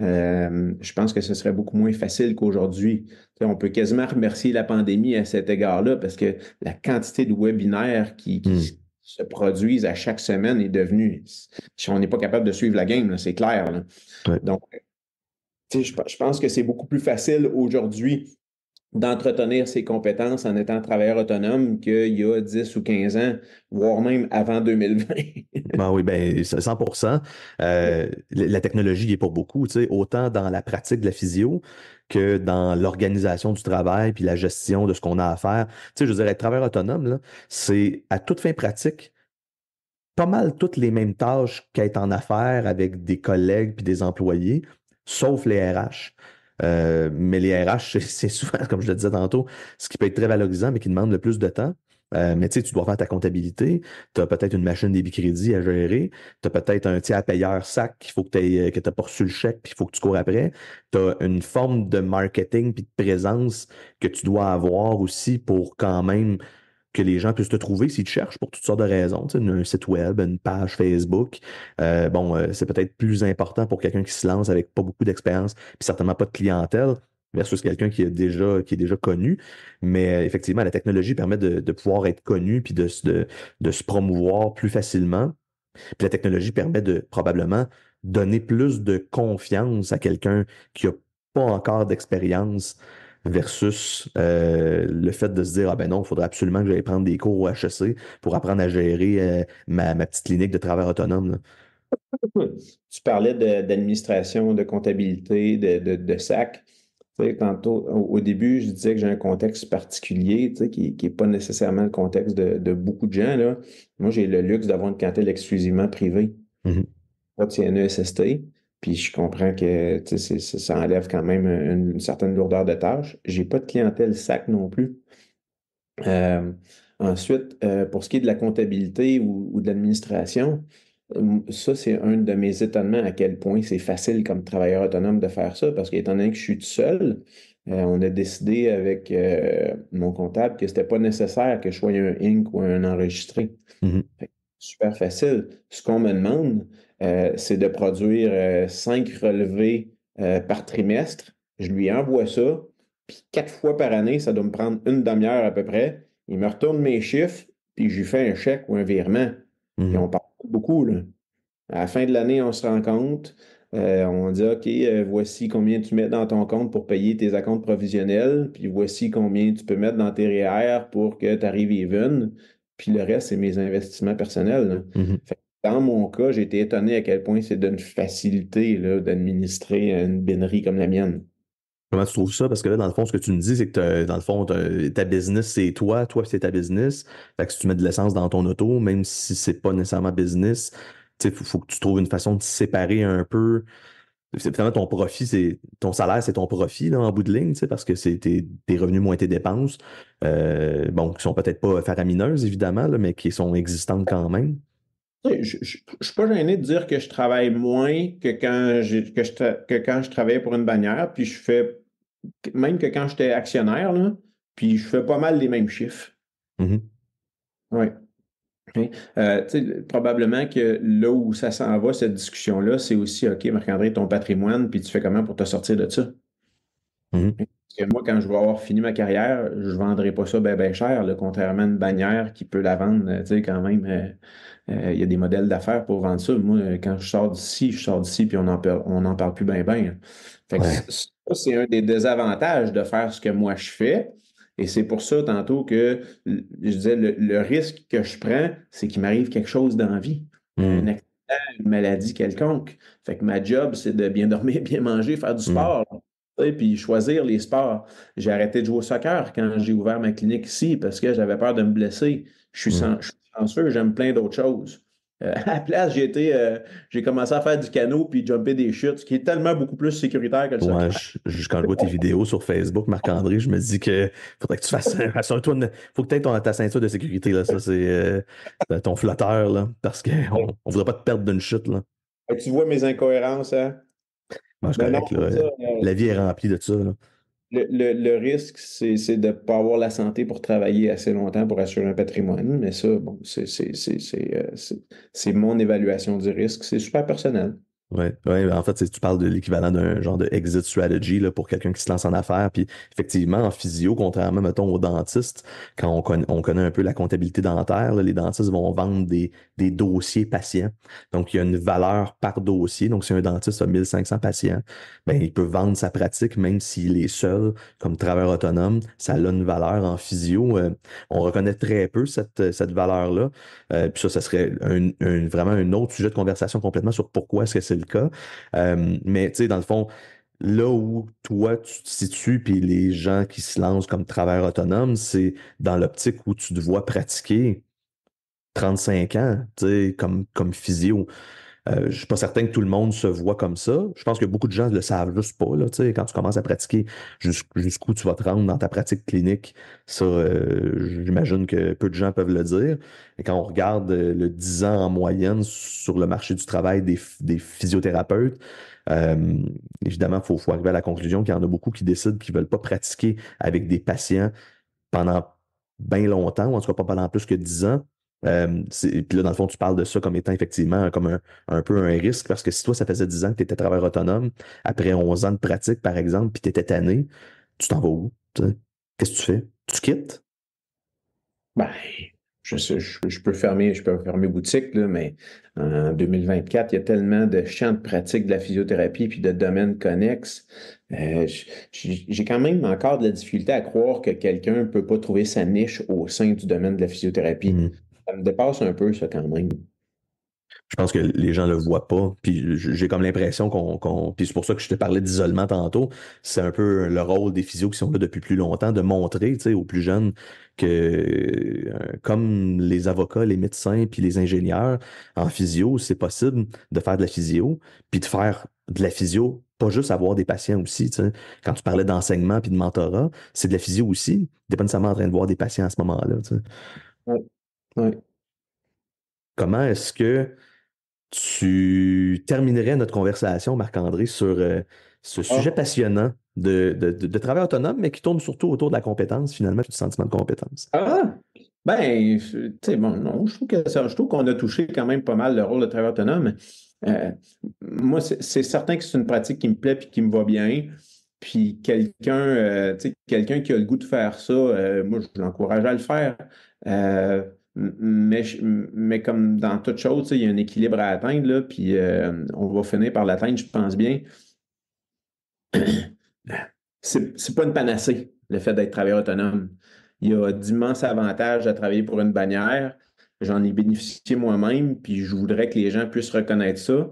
je pense que ce serait beaucoup moins facile qu'aujourd'hui. Tu sais, on peut quasiment remercier la pandémie à cet égard-là parce que la quantité de webinaires Hmm. qui se produisent à chaque semaine est devenue, si on n'est pas capable de suivre la game, là, c'est clair, là. Ouais. Donc, tu sais, je pense que c'est beaucoup plus facile aujourd'hui d'entretenir ses compétences en étant travailleur autonome qu'il y a 10 ou 15 ans, voire même avant 2020. Ben oui, ben 100%. La technologie est pour beaucoup, tu sais, autant dans la pratique de la physio que dans l'organisation du travail puis la gestion de ce qu'on a à faire. Tu sais, je veux dire, être travailleur autonome, là, c'est à toute fin pratique pas mal toutes les mêmes tâches qu'être en affaires avec des collègues puis des employés, sauf les RH. Mais les RH, c'est souvent, comme je le disais tantôt, ce qui peut être très valorisant, mais qui demande le plus de temps. Mais tu sais, tu dois faire ta comptabilité, tu as peut-être une machine débit crédit à gérer, tu as peut-être un tiers payeur sac qu'il faut que tu que t'as pas reçu le chèque puis il faut que tu cours après. Tu as une forme de marketing puis de présence que tu dois avoir aussi pour quand même que les gens puissent te trouver s'ils te cherchent pour toutes sortes de raisons. Tu sais, un site web, une page Facebook. C'est peut-être plus important pour quelqu'un qui se lance avec pas beaucoup d'expérience, puis certainement pas de clientèle, versus quelqu'un qui est déjà connu. Mais effectivement, la technologie permet de pouvoir être connu puis de se promouvoir plus facilement. Puis la technologie permet de probablement donner plus de confiance à quelqu'un qui n'a pas encore d'expérience versus le fait de se dire, ah ben non, il faudrait absolument que j'aille prendre des cours au HEC pour apprendre à gérer ma petite clinique de travail autonome, là. Tu parlais d'administration, de comptabilité, de SAC. Tu sais, tantôt, au début, je disais que j'ai un contexte particulier, tu sais, qui n'est pas nécessairement le contexte de beaucoup de gens, là. Moi, j'ai le luxe d'avoir une clientèle exclusivement privée. Mhm. Moi, c'est un ESST, puis je comprends que tu sais, ça enlève quand même une certaine lourdeur de tâches. J'ai pas de clientèle SAC non plus. Euh, Ensuite, pour ce qui est de la comptabilité ou de l'administration, ça, c'est un de mes étonnements à quel point c'est facile comme travailleur autonome de faire ça, parce qu'étant donné que je suis tout seul, on a décidé avec mon comptable que c'était pas nécessaire que je sois un Inc ou un enregistré. Mhm. Fait que super facile. Ce qu'on me demande, c'est de produire 5 relevés par trimestre. Je lui envoie ça, puis 4 fois par année, ça doit me prendre une demi-heure à peu près. Il me retourne mes chiffres, puis je lui fais un chèque ou un virement. Puis Mhm. on parle pas beaucoup, là. À la fin de l'année, on se rend compte, on dit, OK, voici combien tu mets dans ton compte pour payer tes acomptes provisionnels, puis voici combien tu peux mettre dans tes REER pour que tu arrives even, puis le reste, c'est mes investissements personnels, là. Mhm. Fait que dans mon cas, j'ai été étonné à quel point c'est d'une facilité là, d'administrer une binnerie comme la mienne. Comment tu trouves ça? Parce que là, dans le fond, ce que tu me dis, c'est que dans le fond, ta business, c'est toi, c'est ta business. Fait que si tu mets de l'essence dans ton auto, même si c'est pas nécessairement business, tu sais, faut que tu trouves une façon de séparer un peu. Finalement, ton profit, c'est ton salaire, c'est ton profit là, en bout de ligne, tu sais, parce que c'est tes revenus moins tes dépenses. Bon, qui sont peut-être pas faramineuses, évidemment, là, mais qui sont existantes quand même. Tu sais, je suis pas gêné de dire que je travaille moins que que quand je travaillais pour une bannière, puis je fais, même que quand j'étais actionnaire, là, puis je fais pas mal les mêmes chiffres. Mhm. Oui. Tu sais, probablement que là où ça s'en va, cette discussion-là, c'est aussi, OK, Marc-André, ton patrimoine, puis tu fais comment pour te sortir de ça? Mhm. Parce que moi, quand je vais avoir fini ma carrière, je ne vendrai pas ça bien cher, là, contrairement à une bannière qui peut la vendre, tu sais, quand même, il y a des modèles d'affaires pour vendre ça. Moi, quand je sors d'ici, puis on n'en parle plus bien, bien. Fait que Ouais. ça, c'est un des désavantages de faire ce que moi je fais. Et c'est pour ça, tantôt, que je disais, le risque que je prends, c'est qu'il m'arrive quelque chose dans la vie. Un Mhm. accident, une maladie quelconque. Fait que ma job, c'est de bien dormir, bien manger, faire du Mhm. sport. Tu sais, puis choisir les sports. J'ai arrêté de jouer au soccer quand j'ai ouvert ma clinique ici parce que j'avais peur de me blesser. Mhm. Je suis chanceux, j'aime plein d'autres choses. À la place, j'ai commencé à faire du canot puis jumper des chutes, ce qui est tellement beaucoup plus sécuritaire que le Ouais, soccer. quand je vois tes vidéos sur Facebook, Marc-André, je me dis que faudrait que tu fasses assure-toi faut que tu aies ta ceinture de sécurité, là. Ça, c'est ton flotteur, là. Parce qu'on on voudrait pas te perdre d'une chute, là. Tu vois mes incohérences, hein? Bon, c'est Mais non, correct, là. c'est ça. La vie est remplie de ça, là. Le risque, c'est de ne pas avoir la santé pour travailler assez longtemps pour assurer un patrimoine. Mais ça, bon, c'est mon évaluation du risque. C'est super personnel. Ouais, ouais, en fait, tu parles de l'équivalent d'un genre de exit strategy là, pour quelqu'un qui se lance en affaires. Puis effectivement, en physio, contrairement, mettons, aux dentistes, quand on connaît un peu la comptabilité dentaire, là, les dentistes vont vendre des dossiers patients. Donc, il y a une valeur par dossier. Donc, si un dentiste a 1500 patients, ben, il peut vendre sa pratique, même s'il est seul, comme travailleur autonome. Ça a une valeur en physio. On reconnaît très peu cette valeur-là. Puis ça serait vraiment un autre sujet de conversation complètement sur pourquoi est-ce que c'est le cas. Mais tu sais, dans le fond, là où toi tu te situes, puis les gens qui se lancent comme travailleurs autonomes, c'est dans l'optique où tu te vois pratiquer 35 ans, tu sais, comme physio. Je ne suis pas certain que tout le monde se voit comme ça. Je pense que beaucoup de gens ne le savent juste pas, là, tu sais, quand tu commences à pratiquer, jusqu'où tu vas te rendre dans ta pratique clinique. Ça, j'imagine que peu de gens peuvent le dire. Et quand on regarde le 10 ans en moyenne sur le marché du travail des physiothérapeutes, euh, évidemment, faut arriver à la conclusion qu'il y en a beaucoup qui décident qu'ils ne veulent pas pratiquer avec des patients pendant bien longtemps, ou en tout cas pas pendant plus que 10 ans. Puis là, dans le fond, tu parles de ça comme étant effectivement comme un peu un risque, parce que si toi, ça faisait 10 ans que tu étais travailleur autonome, après 11 ans de pratique, par exemple, puis tu étais tanné, tu t'en vas où? Tu sais? Qu'est-ce que tu fais? Tu quittes? Ben, je peux fermer boutique, là, mais en 2024, il y a tellement de champs de pratique de la physiothérapie puis de domaines connexes. J'ai quand même encore de la difficulté à croire que quelqu'un ne peut pas trouver sa niche au sein du domaine de la physiothérapie. Mhm. Ça me dépasse un peu, ça, quand même. Je pense que les gens le voient pas. Puis j'ai comme l'impression puis c'est pour ça que je te parlais d'isolement tantôt. C'est un peu le rôle des physios qui sont là depuis plus longtemps de montrer, tu sais, aux plus jeunes que comme les avocats, les médecins puis les ingénieurs en physio, c'est possible de faire de la physio puis de faire de la physio, pas juste avoir des patients aussi, tu sais. Quand tu parlais d'enseignement puis de mentorat, c'est de la physio aussi. T'es pas nécessairement en train de voir des patients à ce moment-là, tu sais. Ouais, ouais. Comment est-ce que tu terminerais notre conversation, Marc-André, sur ce sujet Ah, passionnant de travail autonome, mais qui tourne surtout autour de la compétence, finalement, puis du sentiment de compétence. ah, ben, tu sais, bon, non, je trouve qu'on a touché quand même pas mal le rôle de travailleur autonome. Euh, Moi, c'est certain que c'est une pratique qui me plaît puis qui me va bien. Puis tu sais, quelqu'un qui a le goût de faire ça, moi, je l'encourage à le faire. Mais comme dans toute chose, tu sais, il y a un équilibre à atteindre, là, puis on va finir par l'atteindre, je pense bien. C'est pas une panacée, le fait d'être travailleur autonome. Il y a d'immenses avantages à travailler pour une bannière. J'en ai bénéficié moi-même, puis je voudrais que les gens puissent reconnaître ça.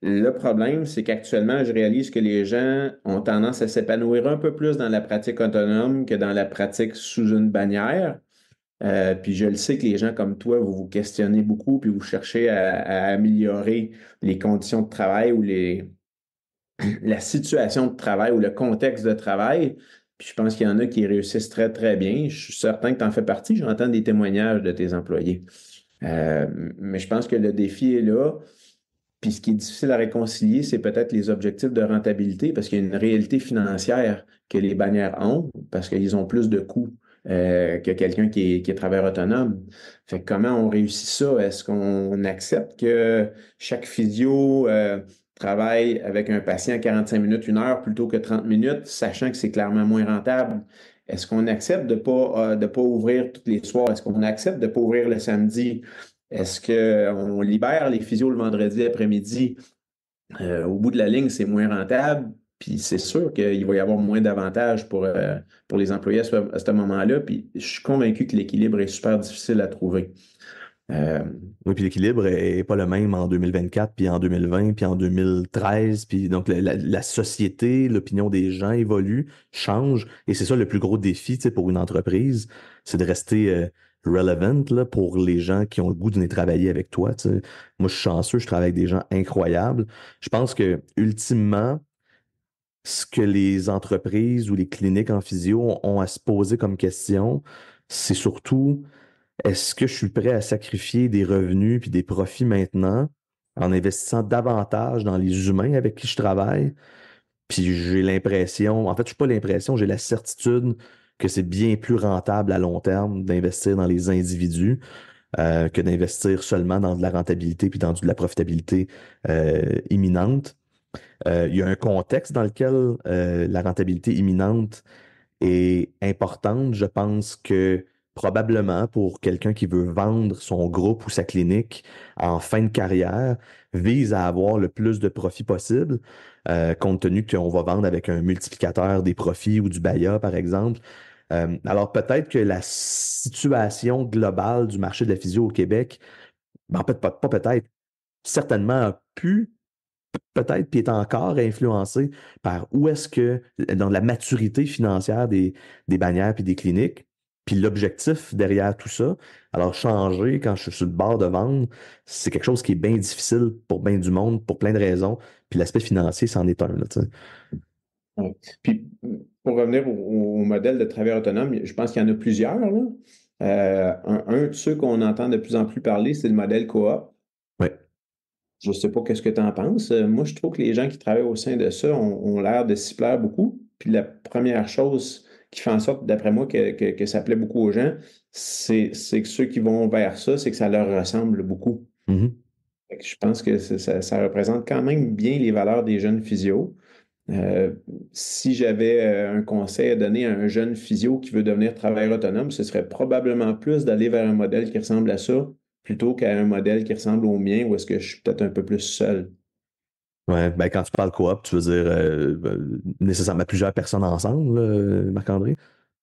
Le problème, c'est qu'actuellement, je réalise que les gens ont tendance à s'épanouir un peu plus dans la pratique autonome que dans la pratique sous une bannière. Puis je le sais que les gens comme toi, vous vous questionnez beaucoup, puis vous cherchez à améliorer les conditions de travail ou la situation de travail ou le contexte de travail. Puis je pense qu'il y en a qui réussissent très, très bien. Je suis certain que tu en fais partie. J'entends des témoignages de tes employés. Euh, mais je pense que le défi est là. Puis ce qui est difficile à réconcilier, c'est peut-être les objectifs de rentabilité, parce qu'il y a une réalité financière que les bannières ont, parce qu'ils ont plus de coûts que quelqu'un qui est travailleur autonome. Fait que comment on réussit ça? Est-ce qu'on accepte que chaque physio travaille avec un patient 45 minutes, 1 heure plutôt que 30 minutes, sachant que c'est clairement moins rentable? Est-ce qu'on accepte de pas ouvrir tous les soirs? Est-ce qu'on accepte de ne pas ouvrir le samedi? Est-ce qu'on libère les physios le vendredi après-midi? Au bout de la ligne, c'est moins rentable. Puis c'est sûr qu'il va y avoir moins d'avantages pour les employés à ce moment-là. Puis je suis convaincu que l'équilibre est super difficile à trouver. Euh, Oui, puis l'équilibre est pas le même en 2024, puis en 2020, puis en 2013, puis donc la société, l'opinion des gens évolue, change, et c'est ça le plus gros défi, tu sais, pour une entreprise, c'est de rester relevant là, pour les gens qui ont le goût de venir travailler avec toi, tu sais. Moi, je suis chanceux, je travaille avec des gens incroyables. Je pense que ultimement, ce que les entreprises ou les cliniques en physio ont à se poser comme question, c'est surtout est-ce que je suis prêt à sacrifier des revenus puis des profits maintenant en investissant davantage dans les humains avec qui je travaille? Puis j'ai l'impression, en fait, je n'ai pas l'impression, j'ai la certitude que c'est bien plus rentable à long terme d'investir dans les individus que d'investir seulement dans de la rentabilité puis dans de la profitabilité imminente. Il y a un contexte dans lequel la rentabilité imminente est importante. Je pense que probablement pour quelqu'un qui veut vendre son groupe ou sa clinique en fin de carrière, vise à avoir le plus de profit possible, compte tenu qu'on va vendre avec un multiplicateur des profits ou du BAYA, par exemple. Alors peut-être que la situation globale du marché de la physio au Québec, ben, en fait, pas peut-être, certainement a pu peut-être, puis est encore influencé par où est-ce que, dans la maturité financière des bannières puis des cliniques, Puis l'objectif derrière tout ça, alors changer quand je suis sur le bord de vendre, c'est quelque chose qui est bien difficile pour bien du monde, pour plein de raisons. Puis l'aspect financier, c'en est un, là, tu sais. Ouais. Puis, pour revenir au modèle de travail autonome, je pense qu'il y en a plusieurs, là. Un de ceux qu'on entend de plus en plus parler, c'est le modèle coop. Ouais. Je ne sais pas qu'est-ce que tu en penses. Moi, je trouve que les gens qui travaillent au sein de ça ont l'air de s'y plaire beaucoup. Puis la première chose qui fait en sorte, d'après moi, que ça plaît beaucoup aux gens, c'est que ceux qui vont vers ça, c'est que ça leur ressemble beaucoup. Mhm. Fait que je pense que ça représente quand même bien les valeurs des jeunes physios. Euh, Si j'avais un conseil à donner à un jeune physio qui veut devenir travailleur autonome, ce serait probablement plus d'aller vers un modèle qui ressemble à ça plutôt qu'à un modèle qui ressemble au mien où est-ce que je suis peut-être un peu plus seul. Ouais, ben quand tu parles coop, tu veux dire nécessairement plusieurs personnes ensemble, Marc-André?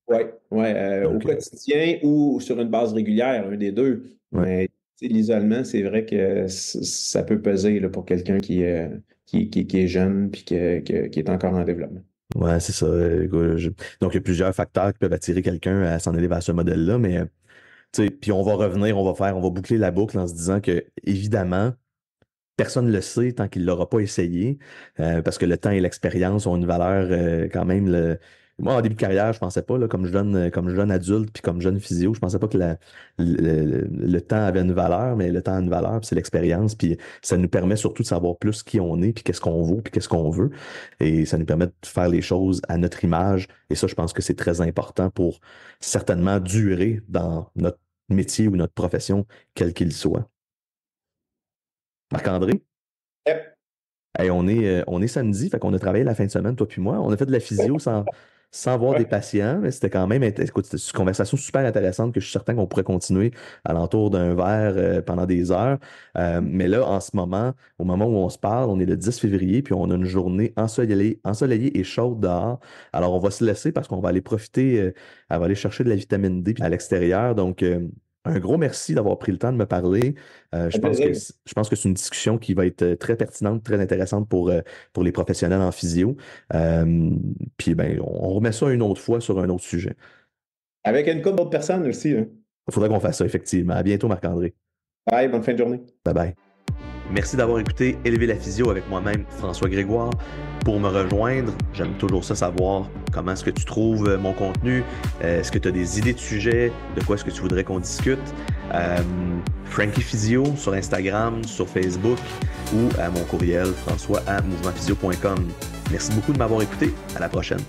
Oui, ouais, au OK. quotidien ou sur une base régulière, un des deux. Ouais. Mais tu sais, l'isolement, c'est vrai que ça peut peser là, pour quelqu'un qui est jeune puis qui est encore en développement. Ouais, c'est ça. Donc, il y a plusieurs facteurs qui peuvent attirer quelqu'un à s'en aller vers ce modèle-là, mais tu sais, puis on va revenir, on va boucler la boucle en se disant que, évidemment, personne ne le sait tant qu'il ne l'aura pas essayé, parce que le temps et l'expérience ont une valeur quand même. Moi, en début de carrière, je pensais pas, là, comme jeune adulte, puis comme jeune physio, je pensais pas que le temps avait une valeur, mais le temps a une valeur, puis c'est l'expérience, puis ça nous permet surtout de savoir plus qui on est, puis qu'est-ce qu'on vaut, puis qu'est-ce qu'on veut, et ça nous permet de faire les choses à notre image, et ça, je pense que c'est très important pour certainement durer dans notre métier ou notre profession, quel qu'il soit. Marc-André? Yep. Hey, on est samedi, fait qu'on a travaillé la fin de semaine, toi puis moi. On a fait de la physio sans voir des Ouais. patients, mais c'était quand même, écoute, c'était une conversation super intéressante que je suis certain qu'on pourrait continuer alentour d'un verre pendant des heures. Mais là, en ce moment, au moment où on se parle, on est le 10 février, puis on a une journée ensoleillée et chaude dehors. Alors, on va se laisser parce qu'on va aller profiter, elle va aller chercher de la vitamine D puis à l'extérieur. Donc, un gros merci d'avoir pris le temps de me parler. Un plaisir. Je pense que c'est une discussion qui va être très pertinente, très intéressante pour les professionnels en physio. Euh, Puis ben, on remet ça une autre fois sur un autre sujet. Avec une couple d'autres personnes aussi, là. Il faudrait qu'on fasse ça, effectivement. À bientôt, Marc-André. Bye, bonne fin de journée. Bye bye. Merci d'avoir écouté Élever la physio avec moi-même, François Grégoire. Pour me rejoindre, j'aime toujours ça savoir comment est-ce que tu trouves mon contenu, est-ce que tu as des idées de sujets, de quoi est-ce que tu voudrais qu'on discute. Frankie Physio sur Instagram, sur Facebook ou à mon courriel françois@mouvementphysio.com. Merci beaucoup de m'avoir écouté. À la prochaine.